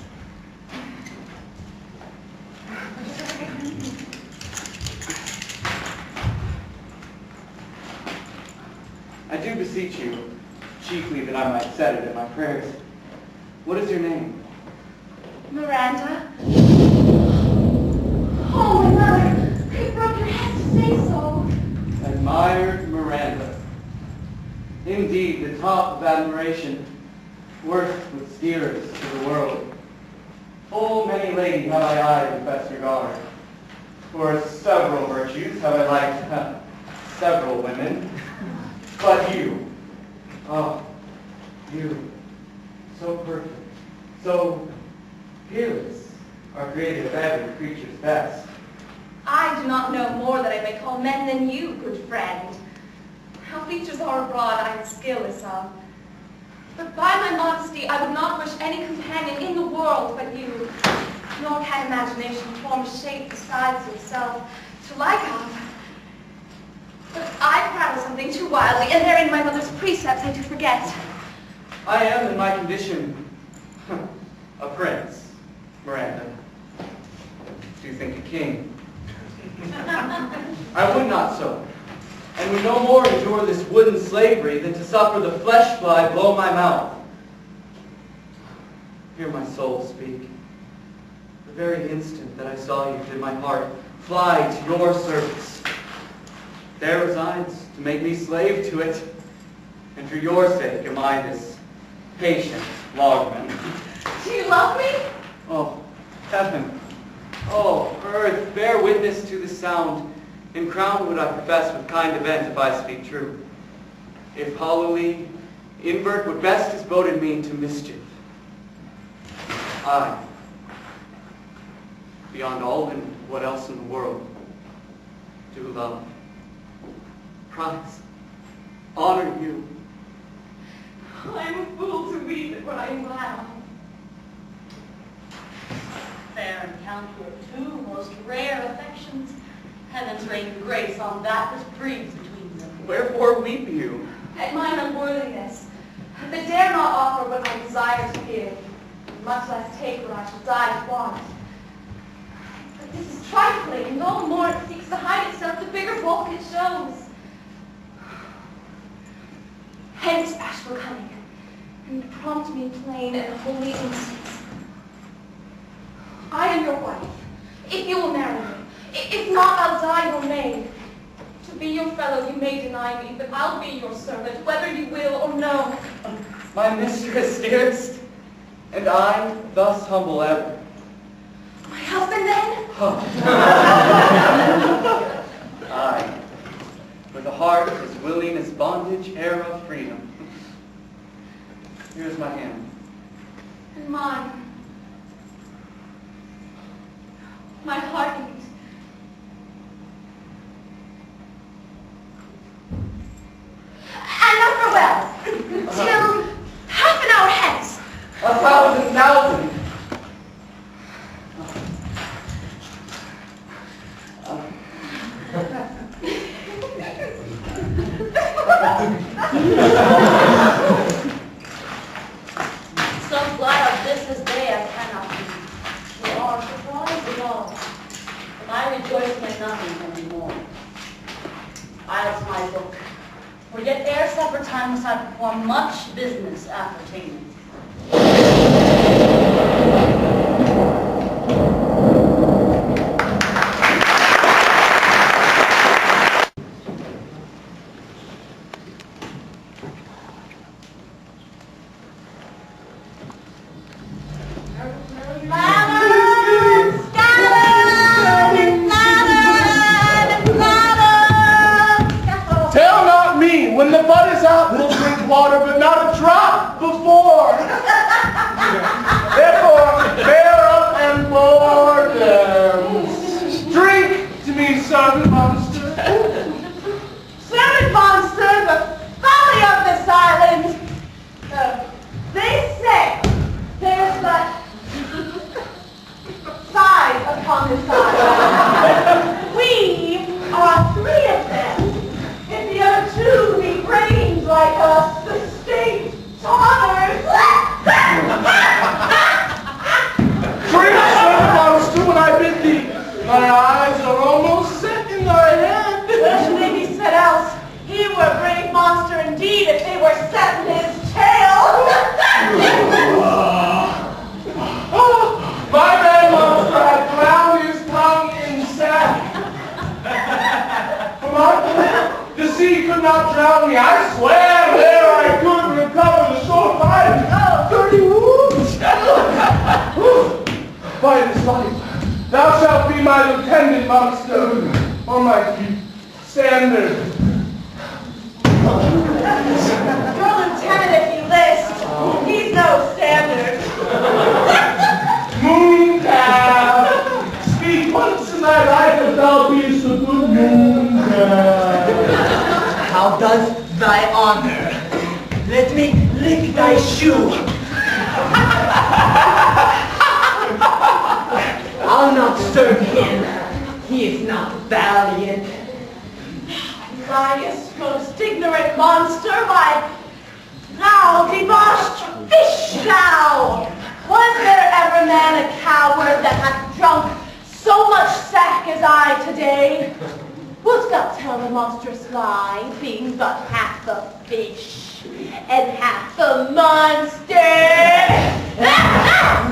I do beseech you, chiefly that I might set it in my prayers. What is your name? Miranda? Oh, my mother, you broke your head to say so. Admired Miranda. Indeed, the top of admiration, worth with steerers to the world. Full many lady have I eyed with best regard. For several virtues have I liked several women. But you, you, so perfect, so peerless, are created of every creature's best. I do not know more that I may call men than you, good friend. How features are abroad, I am skilless of. But by my modesty, I would not wish any companion in the world but you, nor can imagination form a shape besides yourself to like of. But I prattle something too wildly, and therein my mother's precepts I do forget. I am in my condition a prince, Miranda. Do you think a king? I would not so, and would no more endure this wooden slavery than to suffer the flesh fly blow my mouth. Hear my soul speak. The very instant that I saw you did my heart fly to your service. There resides to make me slave to it, and for your sake am I this patient logman. Do you love me? Oh, heaven, oh, earth, bear witness to the sound, and crown would I profess with kind event if I speak true. If hollowly, invert what best is boded me to mischief. I, beyond all and what else in the world, do love, prize, honor you. I am a fool to weep at what I am glad of. Fair encounter of two most rare affections. Heaven's rain grace on that which breathes between them. Wherefore weep you? At mine unworthiness, that dare not offer what I desire to give, much less take what I shall die to want. But this is trifling, and all the more it seeks to hide itself, the bigger bulk it shows. Hence, bashful cunning, and prompt me plain and holy instance. I am your wife, if you will marry me. If not, I'll die your maid. To be your fellow, you may deny me, but I'll be your servant, whether you will or no. My mistress, dearest, and I thus humble ever. My husband, then? Aye, with a heart as willing as bondage heir of freedom. Here's my hand. And mine. My heartbeat. And now farewell, till half an hour hence. 1,000,000. So glad of this day I cannot be. You are surprised at all. And I rejoice in nothing any more. I'll to my book. For yet ere supper time must I perform much business appertaining. Tell not me, when the bud is out, we'll drink water, but not a drop before. Therefore, bear up and board. Drink to me, servant monster. Servant monster, the folly of this island. They say there's but 5 upon this island. We are 3 of them. If the other 2 be brains like us, the state totters. Drink, servant monster, when I bid thee. My eyes are almost set in thy head. Where should they be set else? He were a brave monster indeed if they were set in his tail. My man monster had drowned his tongue in sack. For my the sea could not drown me. I swear there I could recover the shore fire. 30 wounds. By this life, thou shalt be my lieutenant, monster, or my standard. Your lieutenant if you list. He's no standard. Mooncalf, speak once in thy life if thou beest a good mooncalf. How does thy honor? Let me lick thy shoe. I'll not serve him. He is not valiant. Liest, most ignorant monster, why, thou debauched fish thou! Was there ever man a coward that hath drunk so much sack as I today? Wilt thou tell the monstrous lie, being but half a fish and half a monster?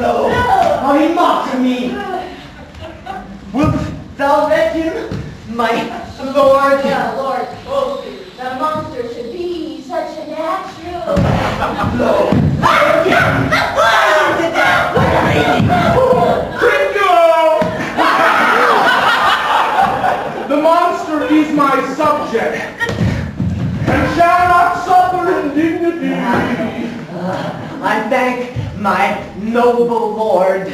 No, how he mocked me. Wilt thou let him, my lord? Yeah, Lord, the monster should be such a natural. No. Tringo! The monster is my subject, and shall not suffer indignity. I thank my noble lord.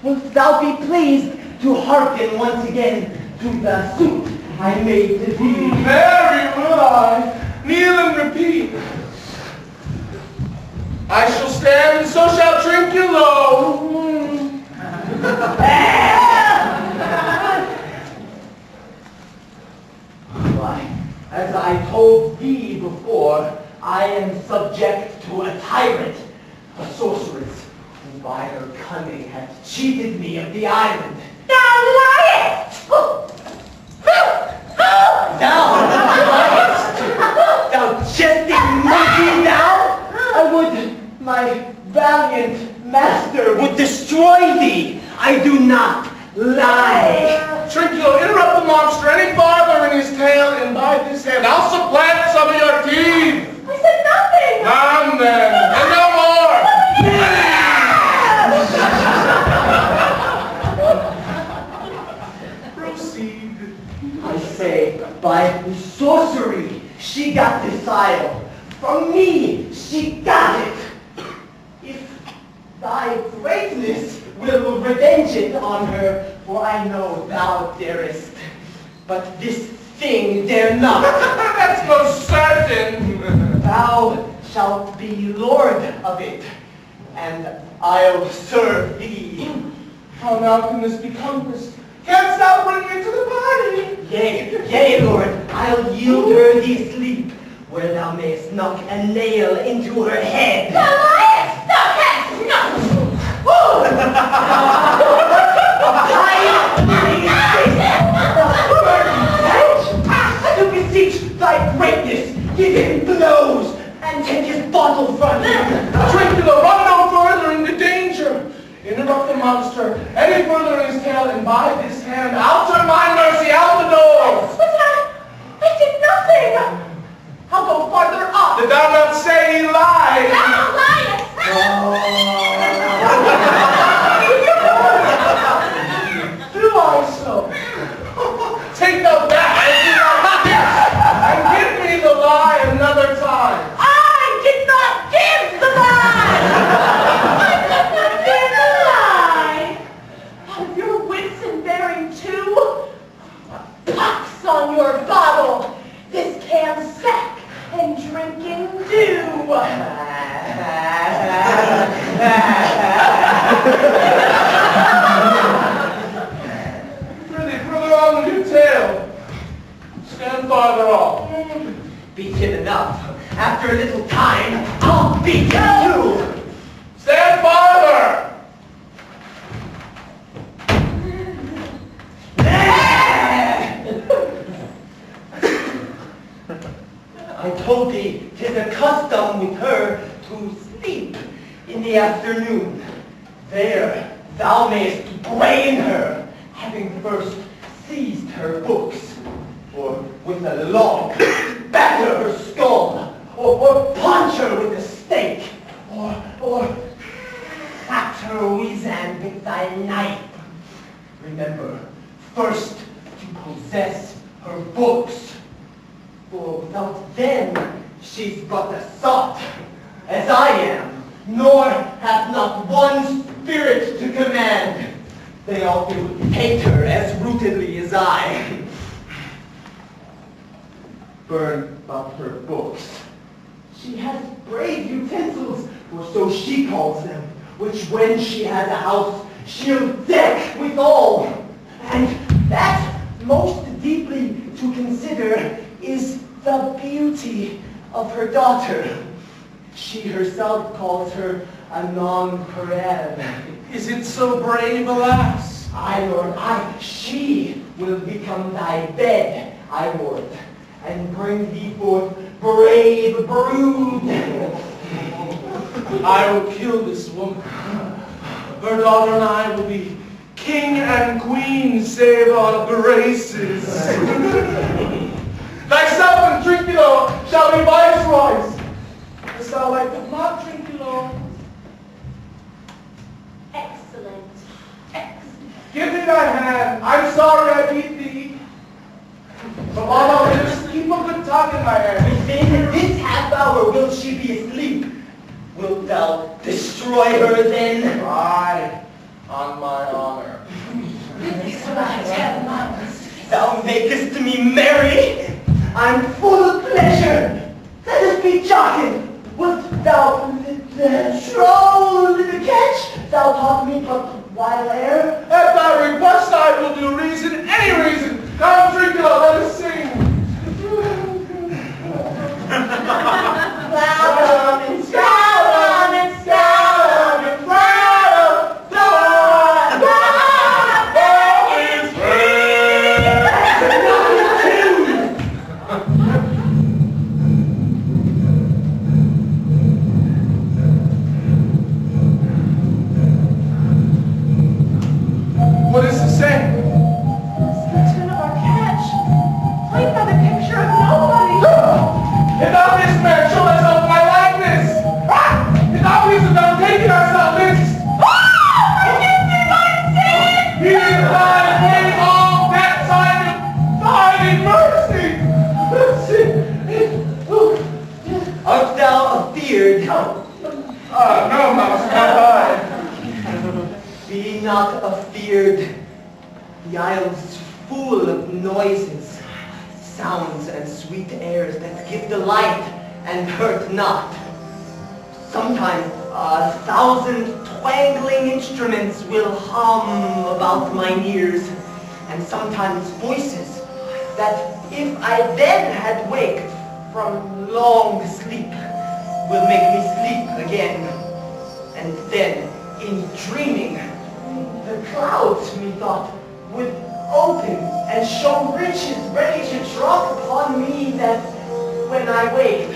Wilt thou be pleased to hearken once again to the suit I made to thee? Very will I. Kneel and repeat. I shall stand and so shall drink you low. Why, as I told thee before, I am subject to a tyrant, a sorceress, who by her cunning hath cheated me of the island. Thou liest! Thou liest! Thou jesting monkey, thou! I would, my valiant master would destroy thee. I do not lie. Trinculo, interrupt the monster any farther in his tail, and by this hand I'll supplant some of your teeth. I said nothing! None then, and no more. Proceed. I say, by sorcery, she got this isle. From me, she got it. If thy greatness will revenge it on her, for I know thou darest. But this thing dare not. That's most certain. Thou shalt be lord of it, and I'll serve thee. How now can this be compassed? Canst thou bring me to the party? Yea, Lord, I'll yield her thee sleep, where thou mayest knock a nail into her head. Thou liest! Thou canst not! by this hand, I'll turn my mercy out the door. But I did nothing. I'll go farther up. Did thou not say he lied? Thou liest. Do I so? Take the back and give me the lie another time. I did not give the lie. I did not give the lie. Out of your wits and bearing too. Pox on your bottle. This can sack and drinking dew. Further on with your tail. Stand farther off. Beaten enough. After a little time, I'll beat you too. Stand farther. I told thee 'tis a custom with her to sleep in the afternoon. There thou mayest brain her, having first seized her books, or with a log batter her skull, or punch her with a stake, or cut her weasand with thy knife. Remember, first to possess her books, for without them she's but a sot, as I am, nor hath not one spirit to command. They all do hate her as rootedly as I. Burn up her books. She has brave utensils, or so she calls them, which when she has a house, she'll deck withal. And that most deeply to consider is the beauty of her daughter. She herself calls her a nonpareil. Is it so brave, alas? Aye, Lord, aye. She will become thy bed, I ward, and bring thee forth brave brood. I will kill this woman. Her daughter and I will be king and queen, save our graces. Thyself and Trinculo shall be viceroys. Dost thou like the plot, Trinculo? Excellent. Excellent. Give me thy hand. I'm sorry I beat thee. But while thou livest, keep a good talk in my hand. Within this half hour will she be asleep. Wilt thou destroy her then? Aye, on my honor. This what I tell mamas. Thou makest me merry. I'm full of pleasure. Let us be jocking. Wilt thou troll the catch? Thou taught me but while air. At thy request I will do reason, any reason. Come, Trinculo, let us sing. Slalom and slalom and slalom and slalom, What is to say? Skeleton of our catch, played by the picture of nobody. It's obvious, man, show myself my likeness. It's obvious that I'm taking ourselves in. Forgive me my sin! Here I pay all debts I have died in mercy. Art thou afeard? No, mouse, not I. Be not afeard. The isle's full of noises, sounds and sweet airs that give delight and hurt not. Sometimes 1,000 twangling instruments will hum about mine ears, and sometimes voices that if I then had waked from long sleep will make me sleep again. And then, in dreaming, the clouds, methought, would open and show riches ready to drop upon me that, when I waked,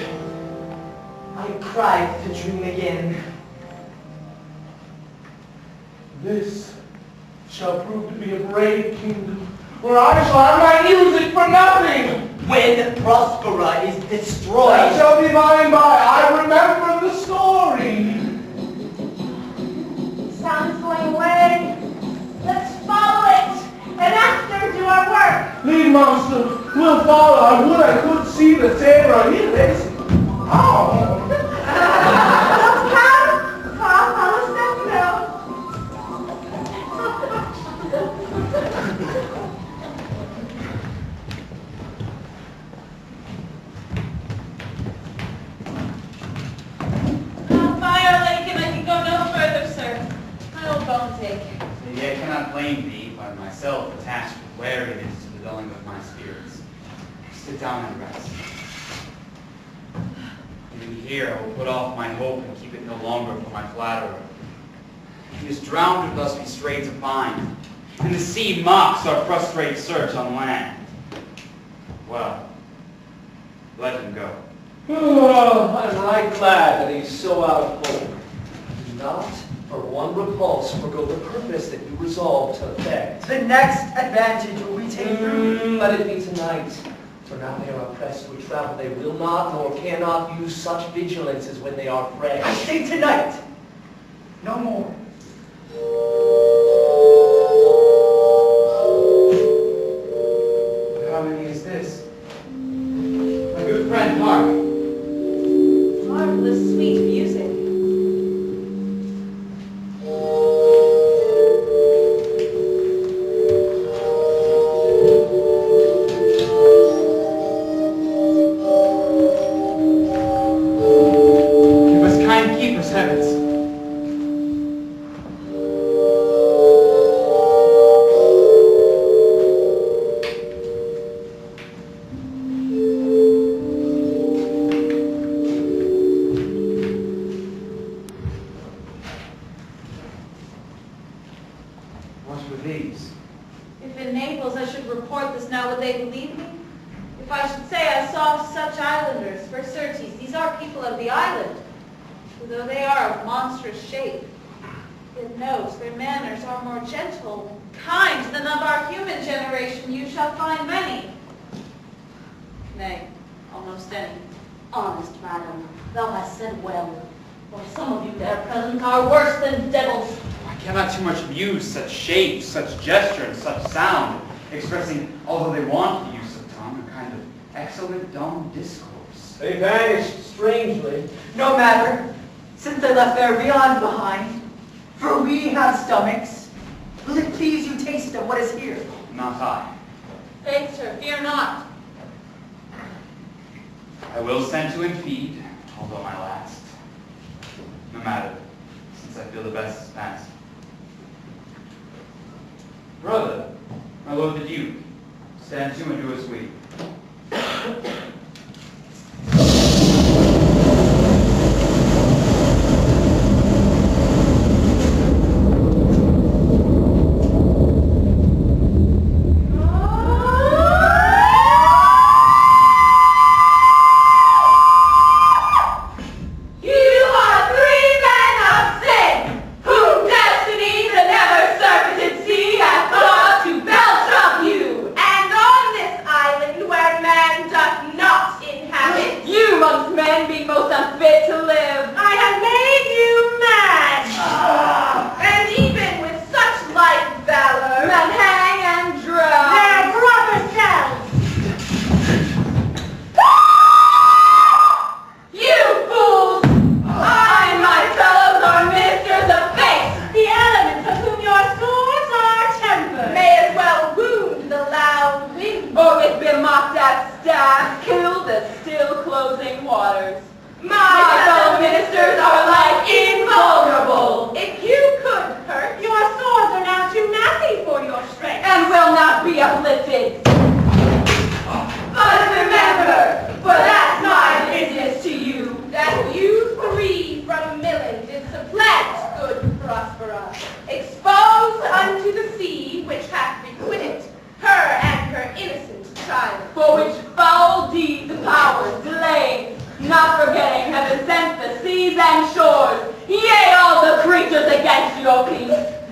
I cried to dream again. This shall prove to be a brave kingdom, where I shall have my music for nothing. When Prospera is destroyed, That shall be by and by. I remember the story. Sound's going away. Let's follow it, and after do our work. Lead, monster. We'll follow. I would I could see the terror. Here it is. Oh. Yet I cannot blame thee, by myself attached with weariness to the dwelling of my spirits. Sit down and rest. Even here I will put off my hope and keep it no longer for my flatterer. He is drowned who thus be strayed to find, and the sea mocks our frustrate search on land. Well, let him go. Oh, I'm right glad that he's so out of hope. Do not for one repulse forgo the purpose that you resolve to effect. the next advantage will be taken. Let it be tonight. For now they are oppressed with travel. They will not nor cannot use such vigilance as when they are fresh. I say tonight, no more. How many is this? My good friend, hark. Marvelous sweet music. Such shape, such gesture, and such sound, expressing, although they want the use of tongue, a kind of excellent dumb discourse. They vanished strangely. No matter, since they left their viands behind, for we have stomachs. Will it please you taste of what is here? Not I. Faith, sir, fear not. I will send to and feed, although my last. No matter, since I feel the best is past. Brother, my lord the Duke, stand to and do as we.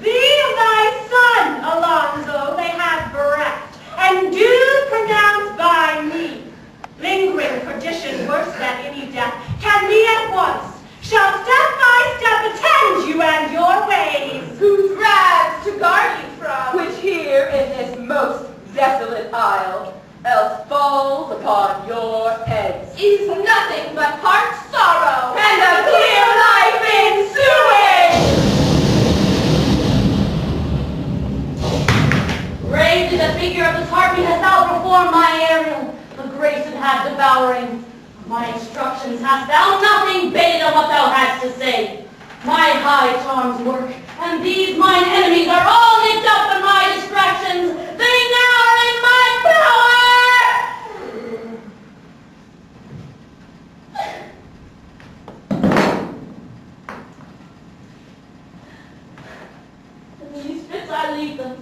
Thee and thy son is nothing but heart sorrow and a clear life ensuing. Bravely the figure of this harpy has now performed my aerial, the grace it had devouring. Of my instructions hast thou nothing baited on what thou hadst to say. My high charms work, and these mine enemies are all nipped up in my distractions. They now are in my power! In these fits I leave them.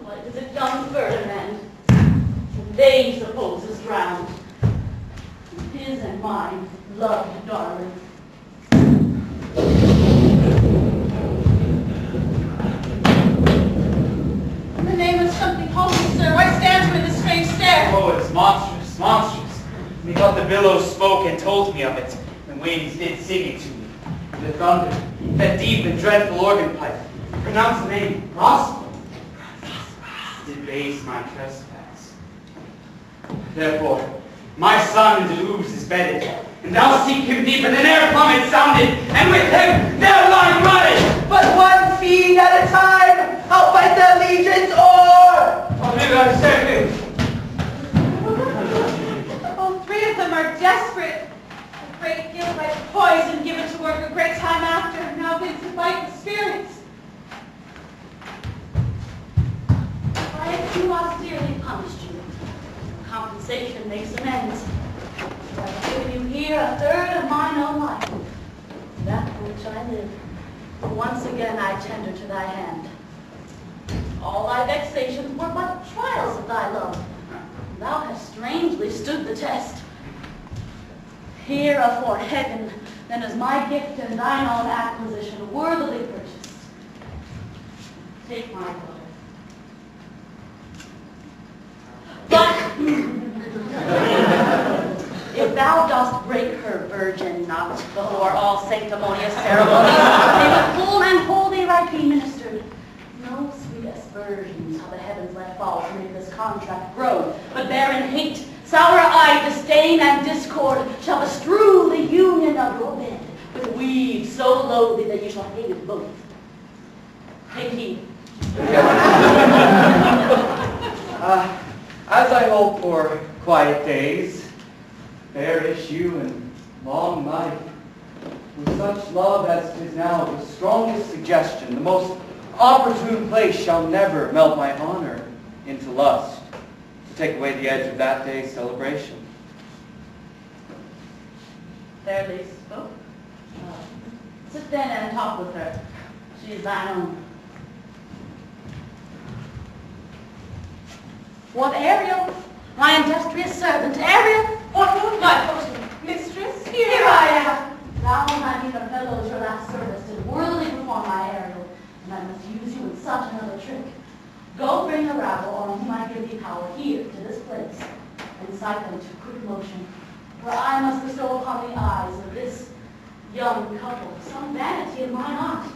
Like as a young Ferdinand, whom they suppose is drowned. His and mine, loved darling. In the name of something holy, sir, why stand you in this strange stare? Oh, it's monstrous, monstrous. Methought the billows spoke and told me of it, and winds did sing it to me. And the thunder, that deep and dreadful organ pipe, pronounced the name gospel, did base my trespass. Therefore, my son in deluge is bedded, and thou seek him deeper than e'er plummet sounded, and with him there lie rotted. But one fiend at a time, I'll fight the legions o'er! Oh, maybe I said him. All three of them are desperate. A great guilt like poison given to work a great time after, now bids to fight the spirits. I have too austerely punished you. Compensation makes amends. I've given you here a third of mine own life, that for which I live. For once again I tender to thy hand. All thy vexations were but trials of thy love. Thou hast strangely stood the test. Here afore heaven, then is my gift and thine own acquisition worthily purchased. Take my daughter. But if thou dost break her virgin not before all sanctimonious ceremonies, may with full and holy rite be ministered. No sweet aspersions shall the heavens let fall to make this contract grow, but barren hate, sour-eyed disdain, and discord shall bestrew the union of your bed with weeds so loathly that you shall hate it both. Take heed. As I hope for quiet days, fair issue, and long life, with such love as is now the strongest suggestion, the most opportune place shall never melt my honor into lust, to take away the edge of that day's celebration. Fairly spoke. Sit then and talk with her. She is thine own. What, Ariel? My industrious servant, Ariel? What would my potion, mistress? Here I am. Thou, my dear fellows, your last service did worthily perform my Ariel, and I must use you in such another trick. Go bring a rabble on whom I give thee power here to this place, and incite them to quick motion, for I must bestow upon the eyes of this young couple some vanity in mine art.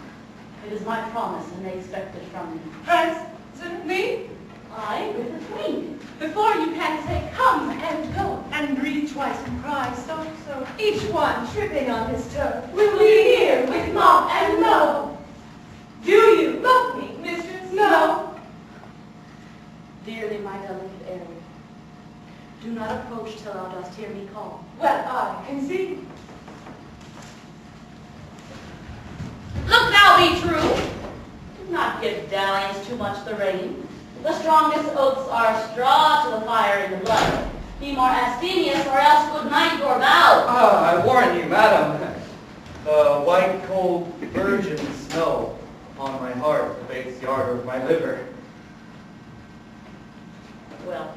It is my promise, and they expect it from me. Present me? I with the queen. Before you can say come and go, and breathe twice and cry so, each one tripping on his toe, will be here with mop and mow. Do you love me, mistress? No. Dearly, my delicate Ariel, do not approach till thou dost hear me call. Well, I concede. Look thou be true. Do not give dalliance too much the rein. The strongest oaths are straw to the fire in the blood. Be more abstemious, or else good night your vow. I warn you, madam, the white cold virgin snow upon my heart abates the ardor of my liver. Well.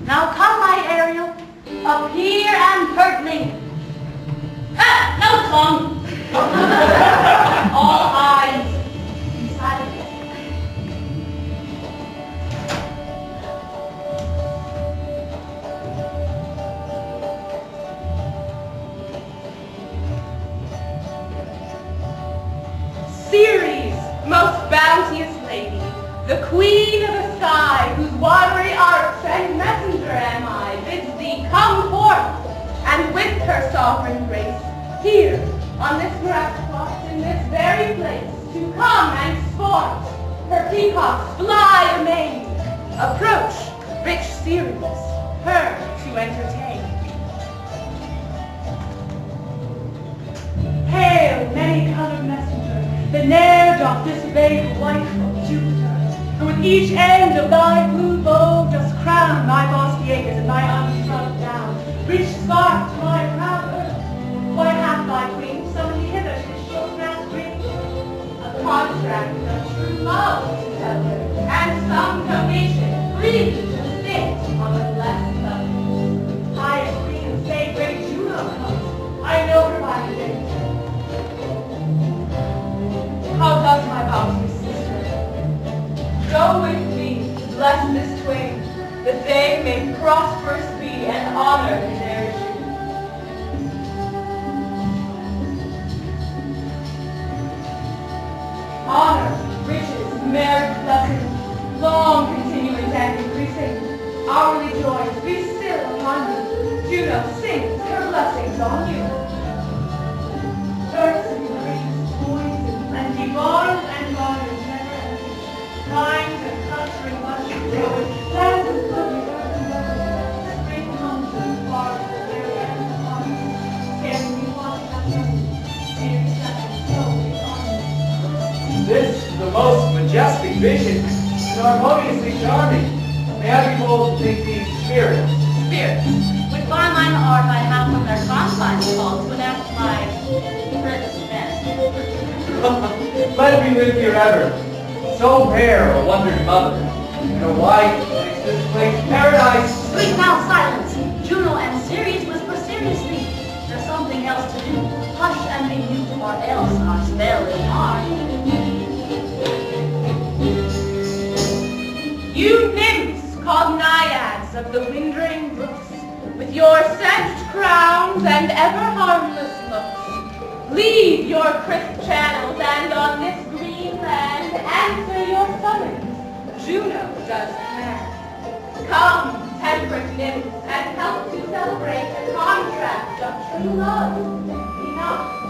Now come, my Ariel, appear and hurt me. Ah, no tongue. All eyes in silence. sovereign grace, here, on this grass plot, in this very place, to come and sport. Her peacocks fly amain. Approach, rich Ceres, her to entertain. Hail, many-colored messenger, that ne'er doth disobey the wife of Jupiter, and with each end of thy blue bow dost crown my bosky acres and my untrodden down. Reach scarf to my proud earth. Why hath thy queen summoned me hither to this short grass green? A contract of true love to tell her, and some completion, freely to sit on the blessed level. Highest queen of say great Juno comes. I know her by the name. How does my vows resist her? Go with me to bless this twain, that they may prosperous be and honor in their issue. Honor, riches, merit, blessings, long continuance and increasing. Hourly joys be still upon you. Juno sings her blessings on you. Earth's and grace, boys and divine and honors never ending. Kind and culturing much joy, lands of goodness, earth and weather. Spring comes and far to the very end of harvest. Scarce we watch that journey. Every second slowly on. This is the most majestic vision, and harmoniously charming. May I be bold to take these spirits? Spirits, which by mine art I have from their confines called to enact my purpose best. Let it be with you ever. So rare a wondered mother, and a wife makes this place paradise. Speak now, silence. Juno and Ceres whisper seriously. There's something else to do. Hush and be mute, or else our spell is hard. You nymphs called naiads of the windring brooks, with your scented crowns and ever harmless looks, leave your crisp channels and on this green land answer your summons. Juno does command. Come, temperate nymphs, and help to celebrate a contract of true love. Enough.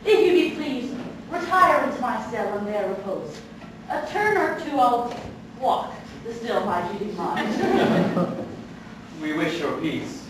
If you be pleased, retire into my cell and there repose. A turn or two I'll walk, to still my duty mind. We wish your peace.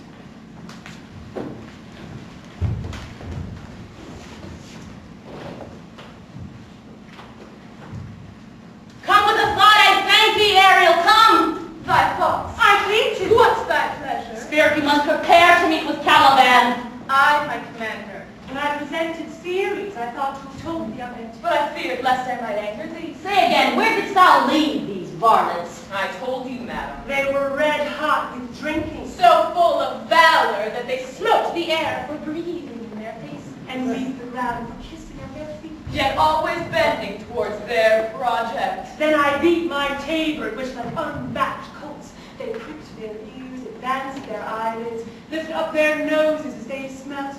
Come with a thought, I thank thee, Ariel, come! Thy thoughts. I plead to. What's thy pleasure? Spirit, you must prepare to meet with Caliban. I, my commander. When I presented theories, I thought you told me of it. But I feared lest I might anger thee. Say again, where didst thou leave these varlets? I told you, madam. They were red hot with drinking, So full of valor that they smoked the air for breathing in their faces, and beat the ground for kissing of their feet. yet always bending towards their project. Then I beat my tabard, which like unbacked colts, they pricked their ears, advanced their eyelids, lifted up their noses as they smelt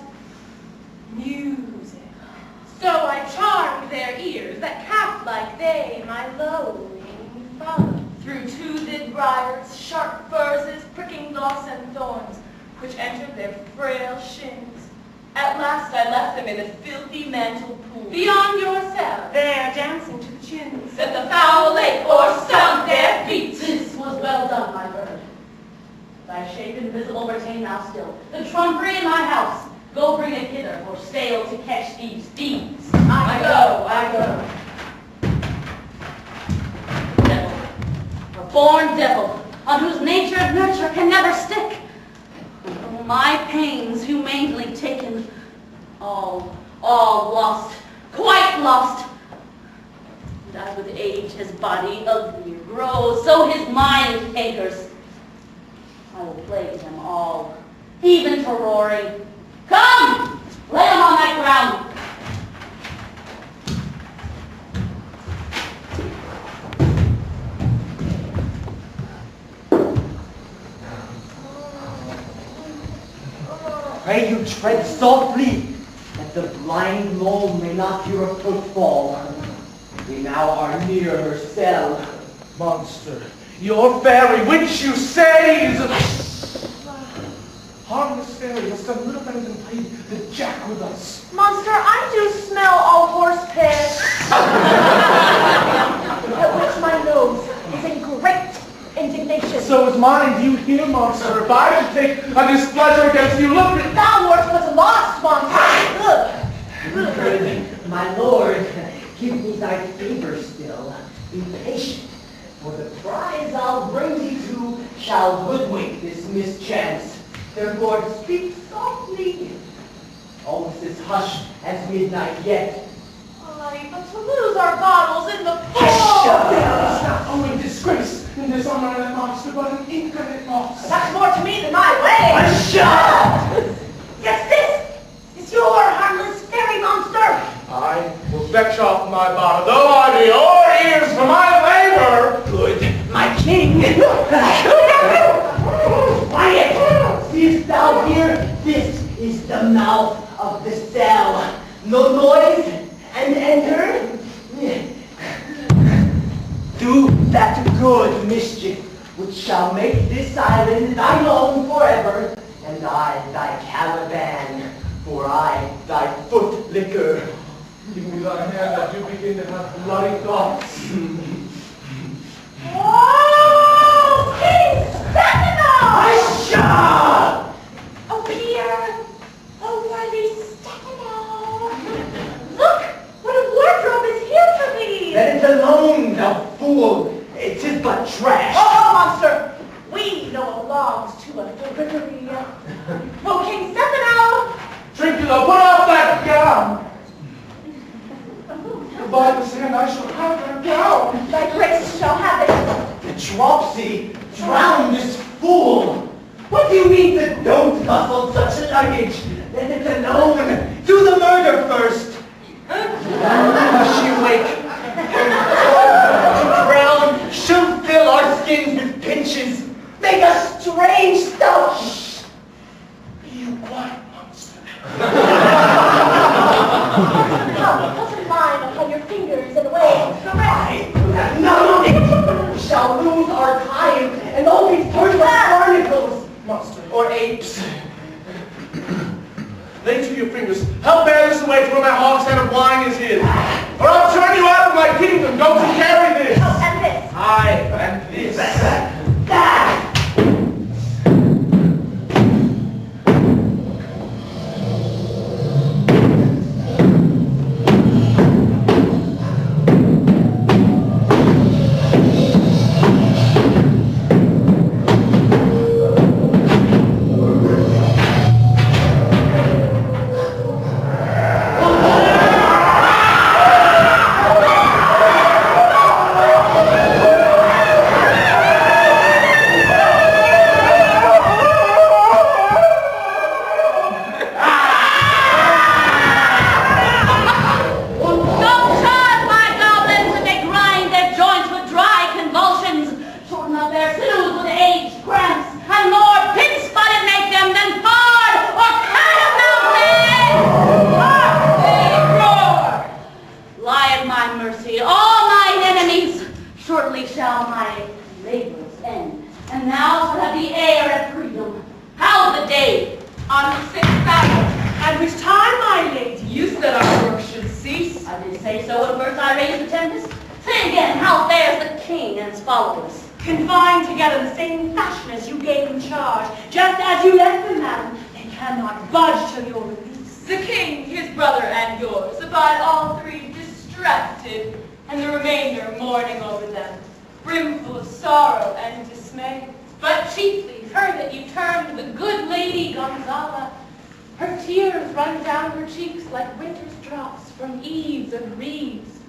music. So I charmed their ears, that calf-like they my lowing follow. Through toothed briars, sharp furzes, pricking moss and thorns, which entered their frail shins. At last I left them in the filthy mantled pool, beyond your cell, There, dancing to the chins. that the foul lake o'erstunk their feet. This was well done, my bird. Thy shape invisible retain thou still. The trumpery in my house, go bring it hither, for sail to catch these thieves. I go. Devil, a born devil, on whose nature nurture can never stick. Oh, my pains humanely taken, all lost, quite lost. And as with age his body uglier grows, so his mind cankers. I will plague them all, even to Rory. Come! Lay him on that ground. Pray you tread softly, that the blind mole may not hear a footfall. We now are near her cell. Monster, your fairy, which you say is a harmless fairy, has done little better than play the jack with us. Monster, I do smell all horse piss. At which my nose is in great indignation. So is mine. Do you hear, monster? If I should take a displeasure against you, look at... Thou wert was lost, monster. Good, my lord, give me thy favor still. Be patient, for the prize I'll bring thee to shall hoodwink this mischance. Therefore speak softly. All is as hushed as midnight yet. Aye, but to lose our bottles in the Shut fall. up! It's not only disgrace and dishonor of that monster, but an infinite loss. That's more to me than my way. Shut! Yes, this is your harmless fairy monster. I will fetch off my bottle, though I be your ears for my labor. Good, my king! Quiet! Seest thou here? This is the mouth of the cell. No noise, and enter. Do that good mischief which shall make this island thine own forever, and I thy Caliban, for I thy foot liquor. Give me thy hand, I do begin to have bloody thoughts. Oh, King Stefano! Asha! Oh, dear. Oh, worthy Stefano. Look, what a wardrobe is here for thee. Let it alone, thou fool. It is but trash. Oh, monster. We know it belongs to a delivery. Oh, King Stefano. Dracula, put off that gown! By this hand, I shall have that gown! Thy grace shall have it. The dropsy, drown this fool. What do you mean that don't hustle such luggage? Let it alone. Do the murder first. Must she wake? Drown, she'll fill our skins with pinches. Make a strange stuff. Shh. Be you quiet, monster. Come, put a line upon your fingers and away. The rest. I have none of it. We shall lose our time and all these turn barnacles. Monster. Or apes. Lay to your fingers. Help bear this away from my say so when first I raised the Tempest? Say again, how fares the king and his followers? Confined together in the same fashion as you gave in charge, just as you left them, madam. They cannot budge till your release. The king, his brother, and yours abide all three distracted, and the remainder mourning over them, brimful of sorrow and dismay. But chiefly heard that you termed the good lady Gonzala. Her tears run down her cheeks like winter's drops from eaves of reeds.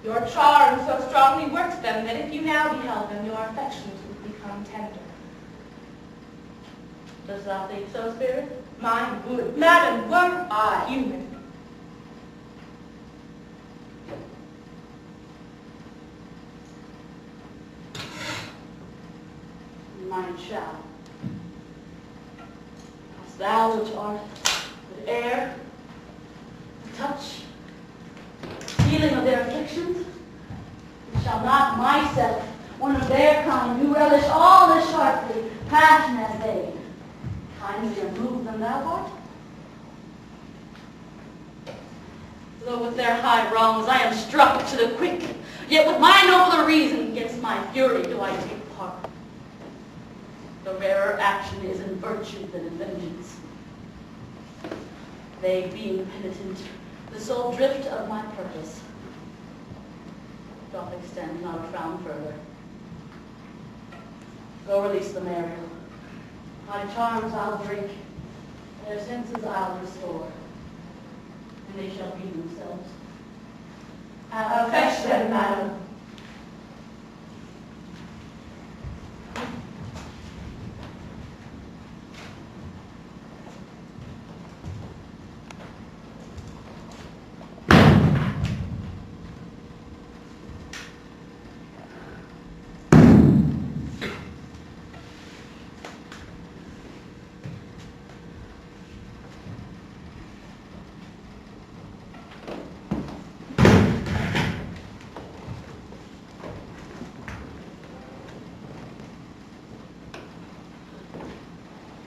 Your charm so strongly works them that if you now beheld them, your affections would become tender. Dost thou think so, spirit? My good madam, were I human. Mine shall. Hast thou which art the air, the touch, feeling of their afflictions, and shall not myself, one of their kind, who relish all as sharply, passion as they, kindly remove them thou art? Though with their high wrongs I am struck to the quick, yet with my nobler reason against my fury do I take part. The rarer action is in virtue than in vengeance. They being penitent, the sole drift of my purpose doth extend not a frown further. Go release them, Ariel. My charms I'll drink, their senses I'll restore, and they shall be themselves. I'll fetch them, madam.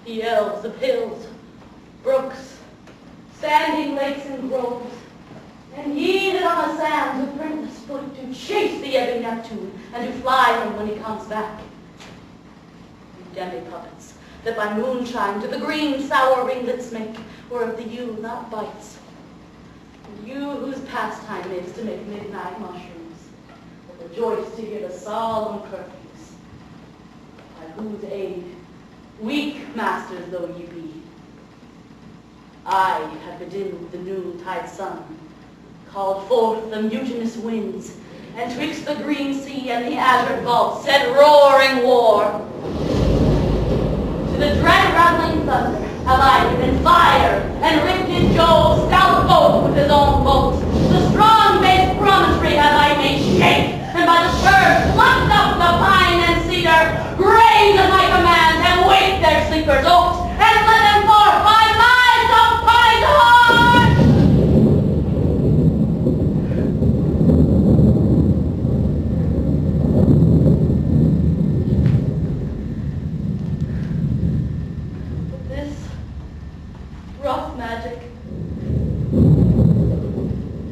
The elves of hills, brooks, standing lakes and groves, and ye that on the sands with printless foot do chase the ebbing Neptune, and do fly him when he comes back. You demi-puppets, that by moonshine to the green sour ringlets make, whereof the yew not bites, and you whose pastime is to make midnight mushrooms, that rejoice to hear the solemn curfews, by whose aid, weak masters though ye be, I have bedimmed the noontide sun, called forth the mutinous winds, and twixt the green sea and the azure vault set roaring war. To the dread rattling thunder have I given fire, and ripped in Jove's stout boat with his own bolt. The strong-based promontory have I made shake, and by the spurs plucked up the pine and cedar, grazed at my command, and waked their sleepers oaks, and led them forth by lives of python! But this rough magic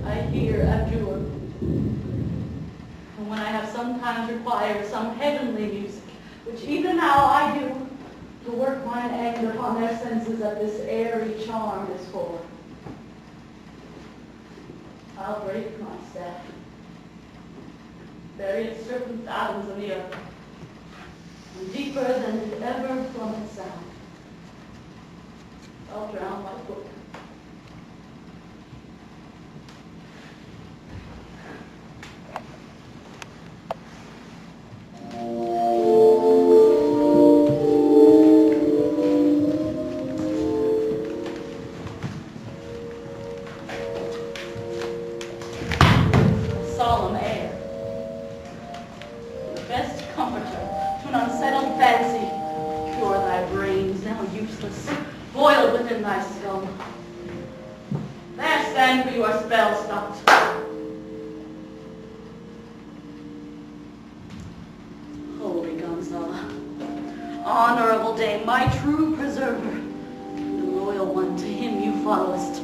I here abjure, and when I have sometimes required some heavenly music, which even now I do, to work mine end upon their senses that this airy charm is for, I'll break my staff, bury its certain fathoms in the earth, and deeper than it ever from its sound, I'll drown my book. Solemn air, the best comforter to an unsettled fancy, cure thy brains now useless, boiled within thy skull. There stand for your spell stopped. Holy Gonzala, honorable dame, my true preserver, the loyal one, to him you followest.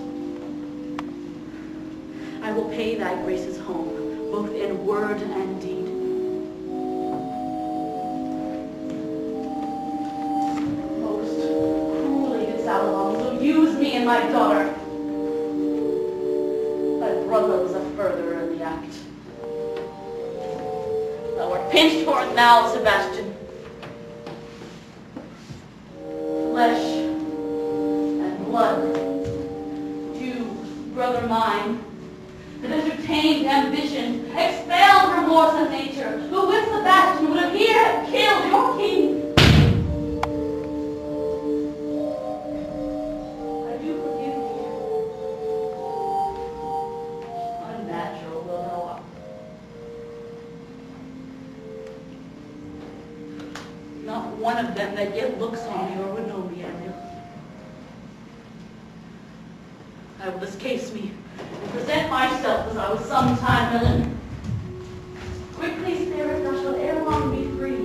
I will pay thy graces home, both in word and deed. Most cruelly didst thou long to use me and my daughter. Thy brother was a furtherer in the act. Thou art pinched for it now, Sebastian. Flesh and blood, you, brother mine, that entertained ambition, expelled remorse and nature, who with Sebastian would have here killed your king. I do forgive thee. Unnatural though thou art. Not one of them that yet looks on me or would know me, Andrea. I will discase me and present myself as I was sometime villain. Quickly, spirit, thou shalt ere long be free.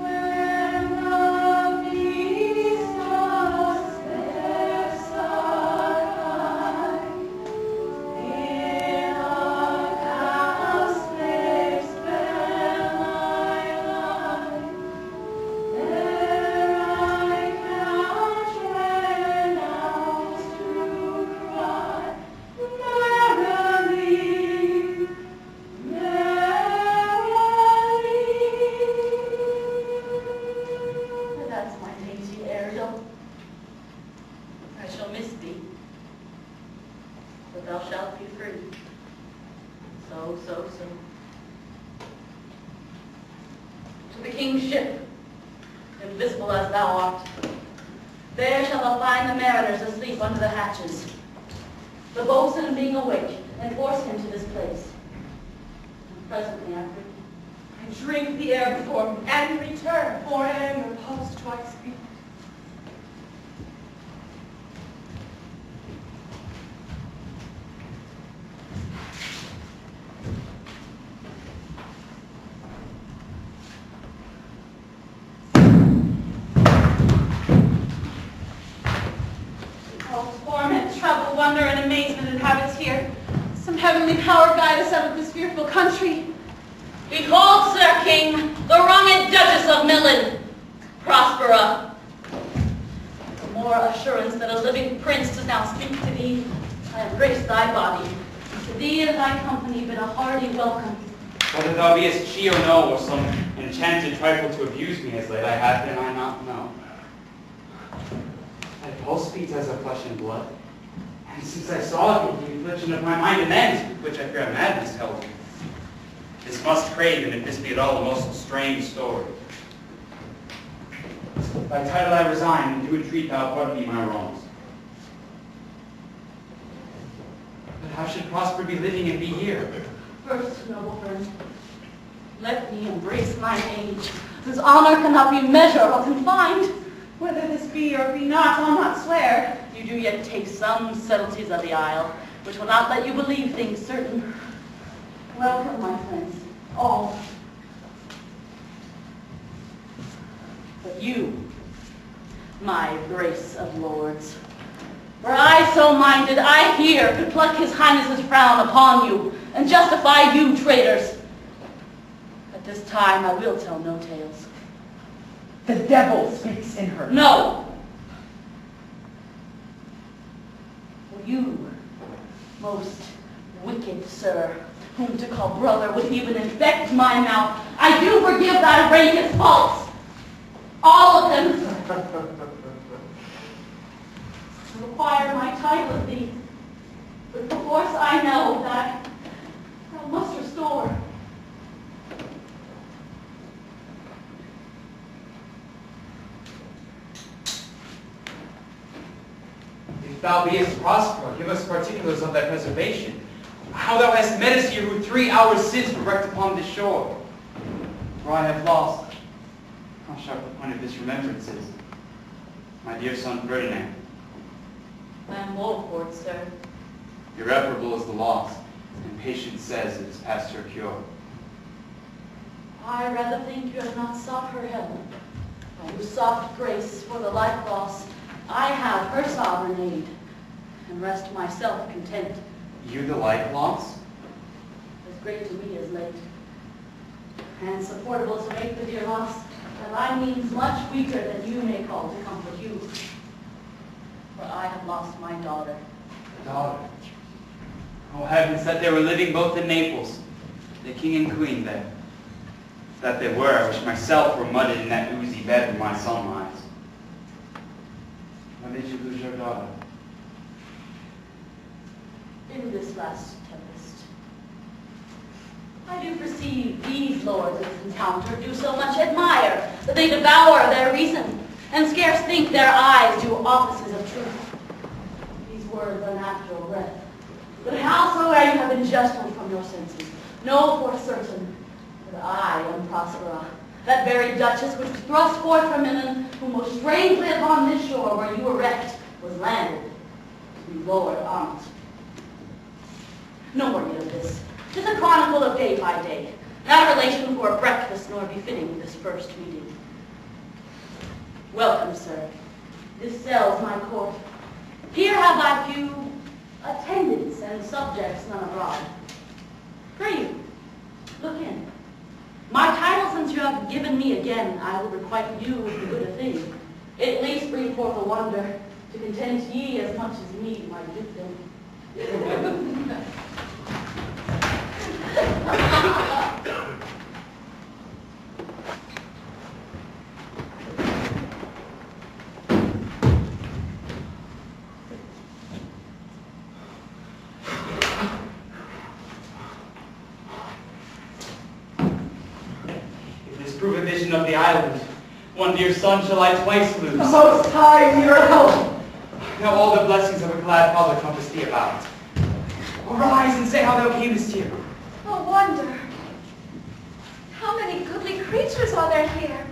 When the beast of steps are high, in our house they spend my life. There I couch renounced to cry, Merrily, merrily. That's my dainty Ariel. I shall miss thee, but thou shalt be free. So. To the king's ship, invisible as thou art. There shall thou find the mariners asleep under the hatches. The boatswain being awake, and force him to this place. And presently after, I drink the air before me and return, for anger puffs twice beat. All torment, trouble, wonder, and amazement inhabits here. Some heavenly power guide us out of this fearful country. behold, Sir King, the wronged Duchess of Millen, Prospera. For more assurance that a living prince does now speak to thee, I embrace thy body. To thee and thy company bid a hearty welcome. Whether thou beest she or no, or some enchanted trifle to abuse me as late I have been, I not know. Thy pulse beats as of flesh and blood, and since I saw it, the affliction of my mind amends, with which I fear a madness held me. This must crave, and if this be at all a most strange story. Thy title I resign, and do entreat thou pardon me my wrongs. But how should Prosper be living and be here? First, noble friend, let me embrace mine age, whose honor cannot be measured or confined. Whether this be or be not, I'll not swear. You do yet take some subtleties of the isle, which will not let you believe things certain. Welcome, my friends, all. But you, my brace of lords, were I so minded, I here could pluck his highness's frown upon you, and justify you traitors. At this time I will tell no tales. The devil speaks in her. No! For you, most wicked sir, whom to call brother would even infect my mouth, I do forgive thy rankest faults. All of them. To require my title of thee, with the force I know that thou must restore. If thou beest Prospera, give us particulars of thy preservation. How thou hast met us here, who 3 hours since were wrecked upon this shore. For I have lost, how sharp the point of this remembrance is, my dear son Ferdinand. I am woe for it, sir. Irreparable is the loss, and patience says it is past her cure. I rather think you have not sought her heaven, or your soft grace for the life lost I have her sovereign aid, and rest myself content. You the like loss? As great to me as late, and supportable to make the dear loss, that I means much weaker than you may call to comfort you. For I have lost my daughter. Daughter? Oh heavens, that they were living both in Naples, the king and queen there. That they were, I wish myself were mudded in that oozy bed where my son lies. When did you lose your daughter? In this last tempest. I do perceive these lords of this encounter do so much admire that they devour their reason, and scarce think their eyes do offices of truth. These words are natural breath. But howsoever you have been judged from your senses, know for certain that I am Prospera, that very duchess which was thrust forth from Milan, who most strangely upon this shore where you were wrecked was landed to be Lord Armut. No more yet of this. 'Tis a chronicle of day by day, not a relation for a breakfast nor befitting this first meeting. Welcome, sir. This cell's my court. Here have I few attendants and subjects none abroad. Pray you, look in. My title, since you have given me again, I will requite you with the good a thing. At least bring forth a wonder, to content ye as much as me, my dukedom. Prove a vision of the island. One dear son shall I twice lose. The Most High, your help! Now all the blessings of a glad father compass thee about. Arise and say how thou camest here. Oh, wonder. How many goodly creatures are there here?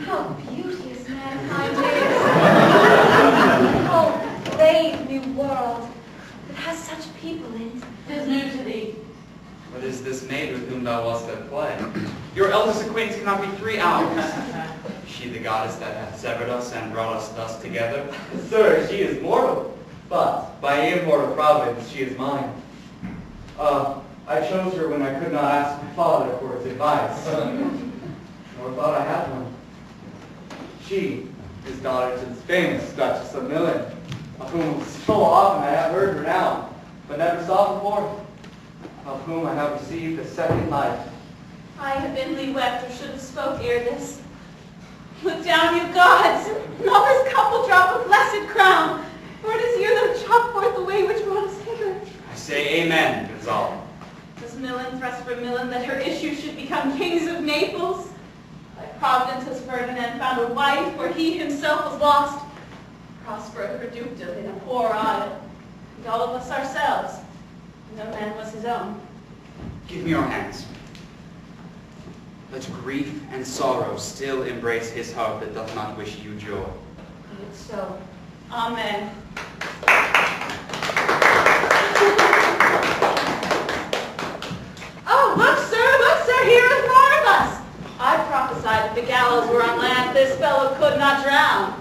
How beauteous mankind is. Oh, brave new world that has such people in it. 'Tis new to thee. What is this maid with whom thou wast at play? Your eldest acquaintance cannot be 3 hours. She the goddess that hath severed us and brought us thus together? Sir, she is mortal, but by immortal providence she is mine. I chose her when I could not ask my father for his advice, nor thought I had one. She is daughter to the famous Duchess of Milan, of whom so often I have heard renowned, but never saw before, of whom I have received a second life. I have inly wept or should have spoke ere this. Look down, you gods, and all this cup will drop a blessed crown, for it is you that have chalked forth the way which brought us hither. I say amen, Gonzalo. Does Milan thrust for Milan that her issue should become kings of Naples? By providence has Ferdinand found a wife where he himself was lost. Prospero her dukedom in a poor isle, and all of us ourselves. No man was his own. Give me your hands. Let grief and sorrow still embrace his heart that doth not wish you joy. Be it so. Amen. Oh, look, sir, here is Barnabas. I prophesied that the gallows were on land, this fellow could not drown.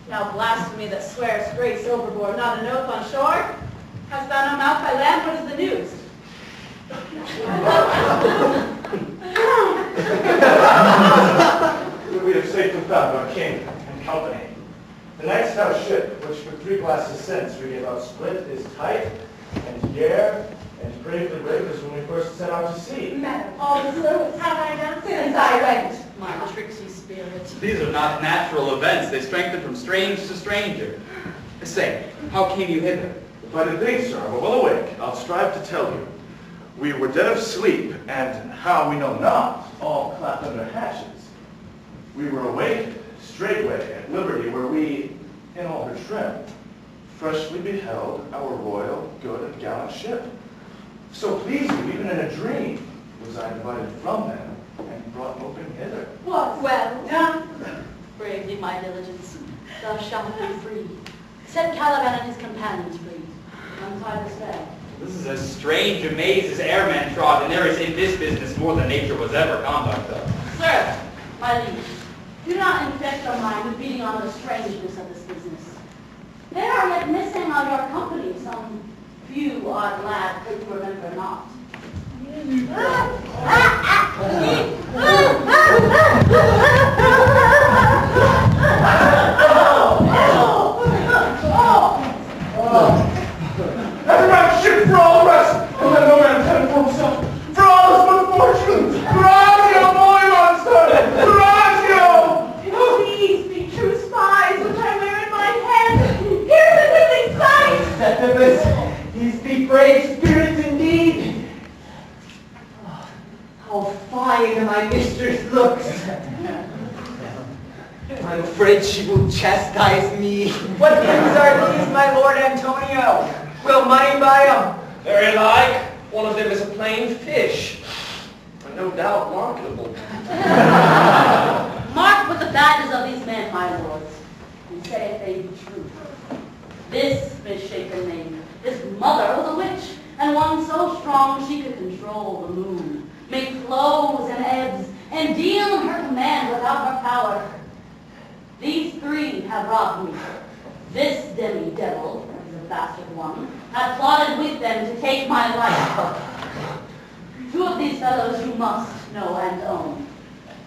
Now blasphemy that swears grace overboard, not an oath on shore. Hast thou no mouth by land? What is the news? We have safely found our king and company. The nice house ship, which for 3 glasses since we gave out split, is tight and yare and bravely brave as when we first set out to sea. Madam, all the service have I done Since I went, my tricksy spirit. These are not natural events. They strengthen from strange to stranger. Say, how came you hither? By the day, sir, we're well awake. I'll strive to tell you. We were dead of sleep, and how we know not, all clapped under hatches. We were awake straightway at liberty, where we, in all her trim, freshly beheld our royal, good, and gallant ship. So pleased you, even in a dream, was I divided from them, and brought open hither. What? Well done. Bravely my diligence, thou shalt be free. Set Caliban and his companions free. Untie this bag. This is as strange a maze as airman trod, and there is in this business more than nature was ever conduct of. Sir, my liege, do not infect your mind with beating on the strangeness of this business. are the lad who you remember not. Everybody ship for all the rest, and let no man tend for himself. For all his misfortune, Horatio, boy monster, Horatio! These be true spies which I wear in my hand. Here's the living sight! Tempest, these be brave spirits indeed. Oh, how fine my mistress looks. I'm afraid she will chastise me. What things are these, my Lord Antonio? Will money buy them? Very like. One of them is a plain fish. And no doubt marketable. Mark what the badges of these men, my lords, and say if they be true. This misshapen maiden, his mother was a witch, and one so strong she could control the moon, make flows and ebbs, and deal in her command without her power. These three have robbed me. This demi-devil, the bastard one, had plotted with them to take my life. Two of these fellows you must know and own.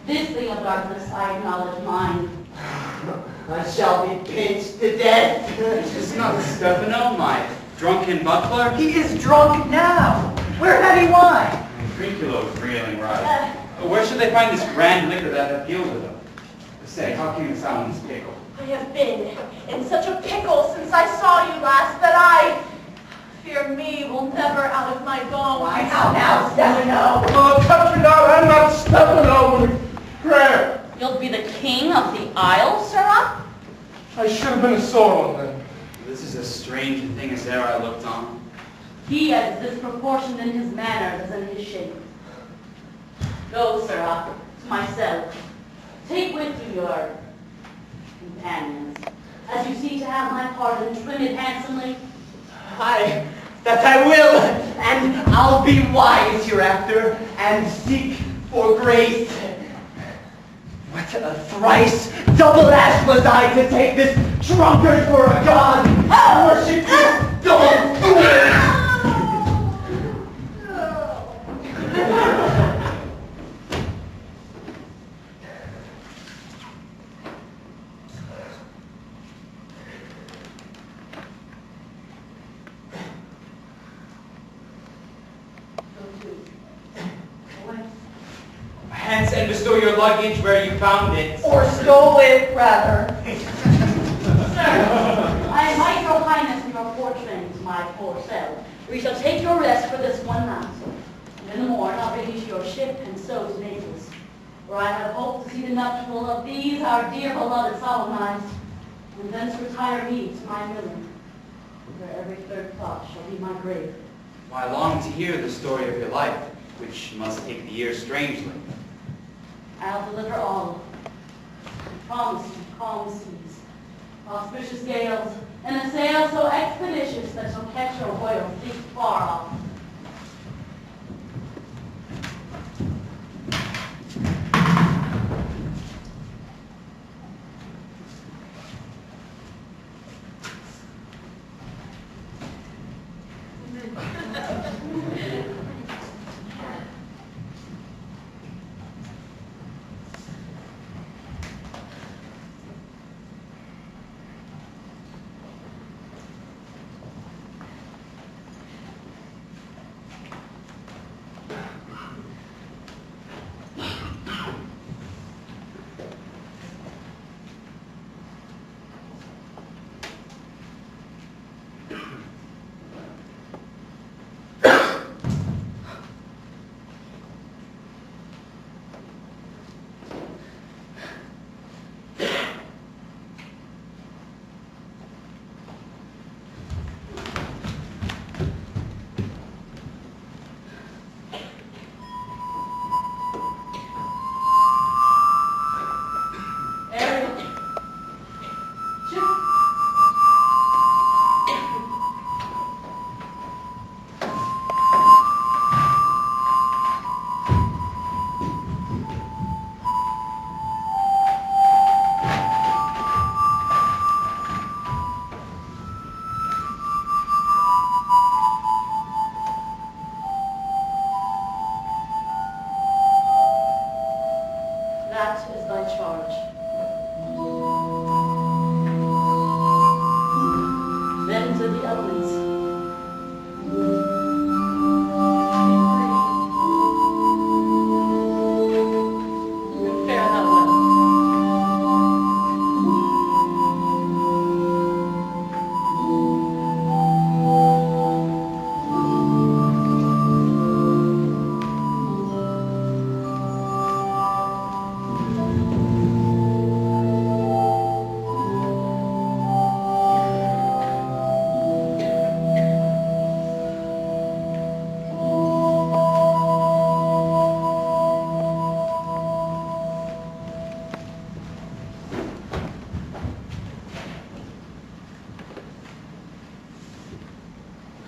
This thing of darkness I acknowledge mine. I shall be pinched to death. Is not Stefano, my drunken butler? He is drunk now. Where had he wine? Trinculo's reeling right. Where should they find this grand liquor that appeals to them? Say, how came you found this pickle? I have been in such a pickle since I saw you last that I fear me will never out of my bones. Why, how now, Stefano? Oh, country now, I'm not stepping over the prayer. You'll be the king of the Isle, sirrah? I should have been a sore one then. This is as strange a thing as e'er I looked on. He is disproportioned in his manners as in his shape. Go, sirrah, to my cell. Take with you your companions. As you see to have my pardon, trim it handsomely. Aye, that I will, and I'll be wise hereafter, and seek for grace. What a thrice double ass was I to take this drunkard for a god, worship this dumb fool! Hence, and bestow your luggage where you found it. Or stole it, rather. Sir, I invite your highness and your fortune to my poor cell. We shall take your rest for this one night. And in the morn I'll bring you to your ship and so to Naples, where I have hoped to see the nuptial of these our dear beloved solemnized, and thence retire me to my million, where every third thought shall be my grave. I long to hear the story of your life, which must take the ear strangely. I'll deliver all. I promise you calm seas, auspicious gales, and a sail so expeditious that shall catch your royal fleet far off.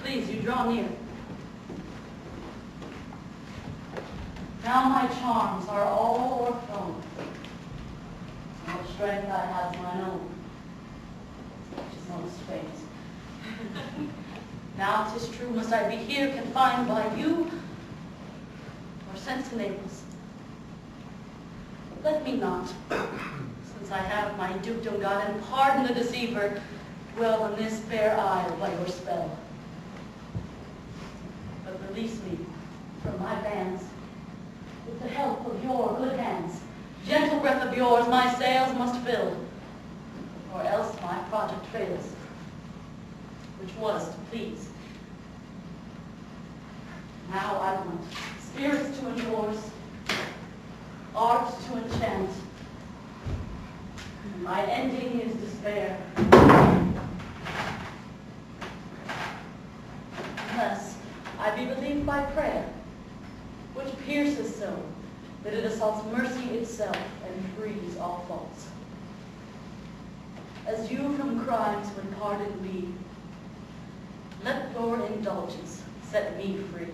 Please, you draw near. Now my charms are all o'erflown. What strength I have mine own, which is most faint. Now 'tis true, must I be here confined by you, or sent to Naples? Let me not, since I have my dukedom got, and pardon the deceiver, dwell in this fair isle by your spell. But release me from my bands, with the help of your good hands. Gentle breath of yours my sails must fill, or else my project fails, which was to please. Now I want spirits to endorse, art to enchant. My ending is despair. Unless I be relieved by prayer, which pierces so that it assaults mercy itself and frees all faults. As you from crimes would pardon me, let your indulgence set me free.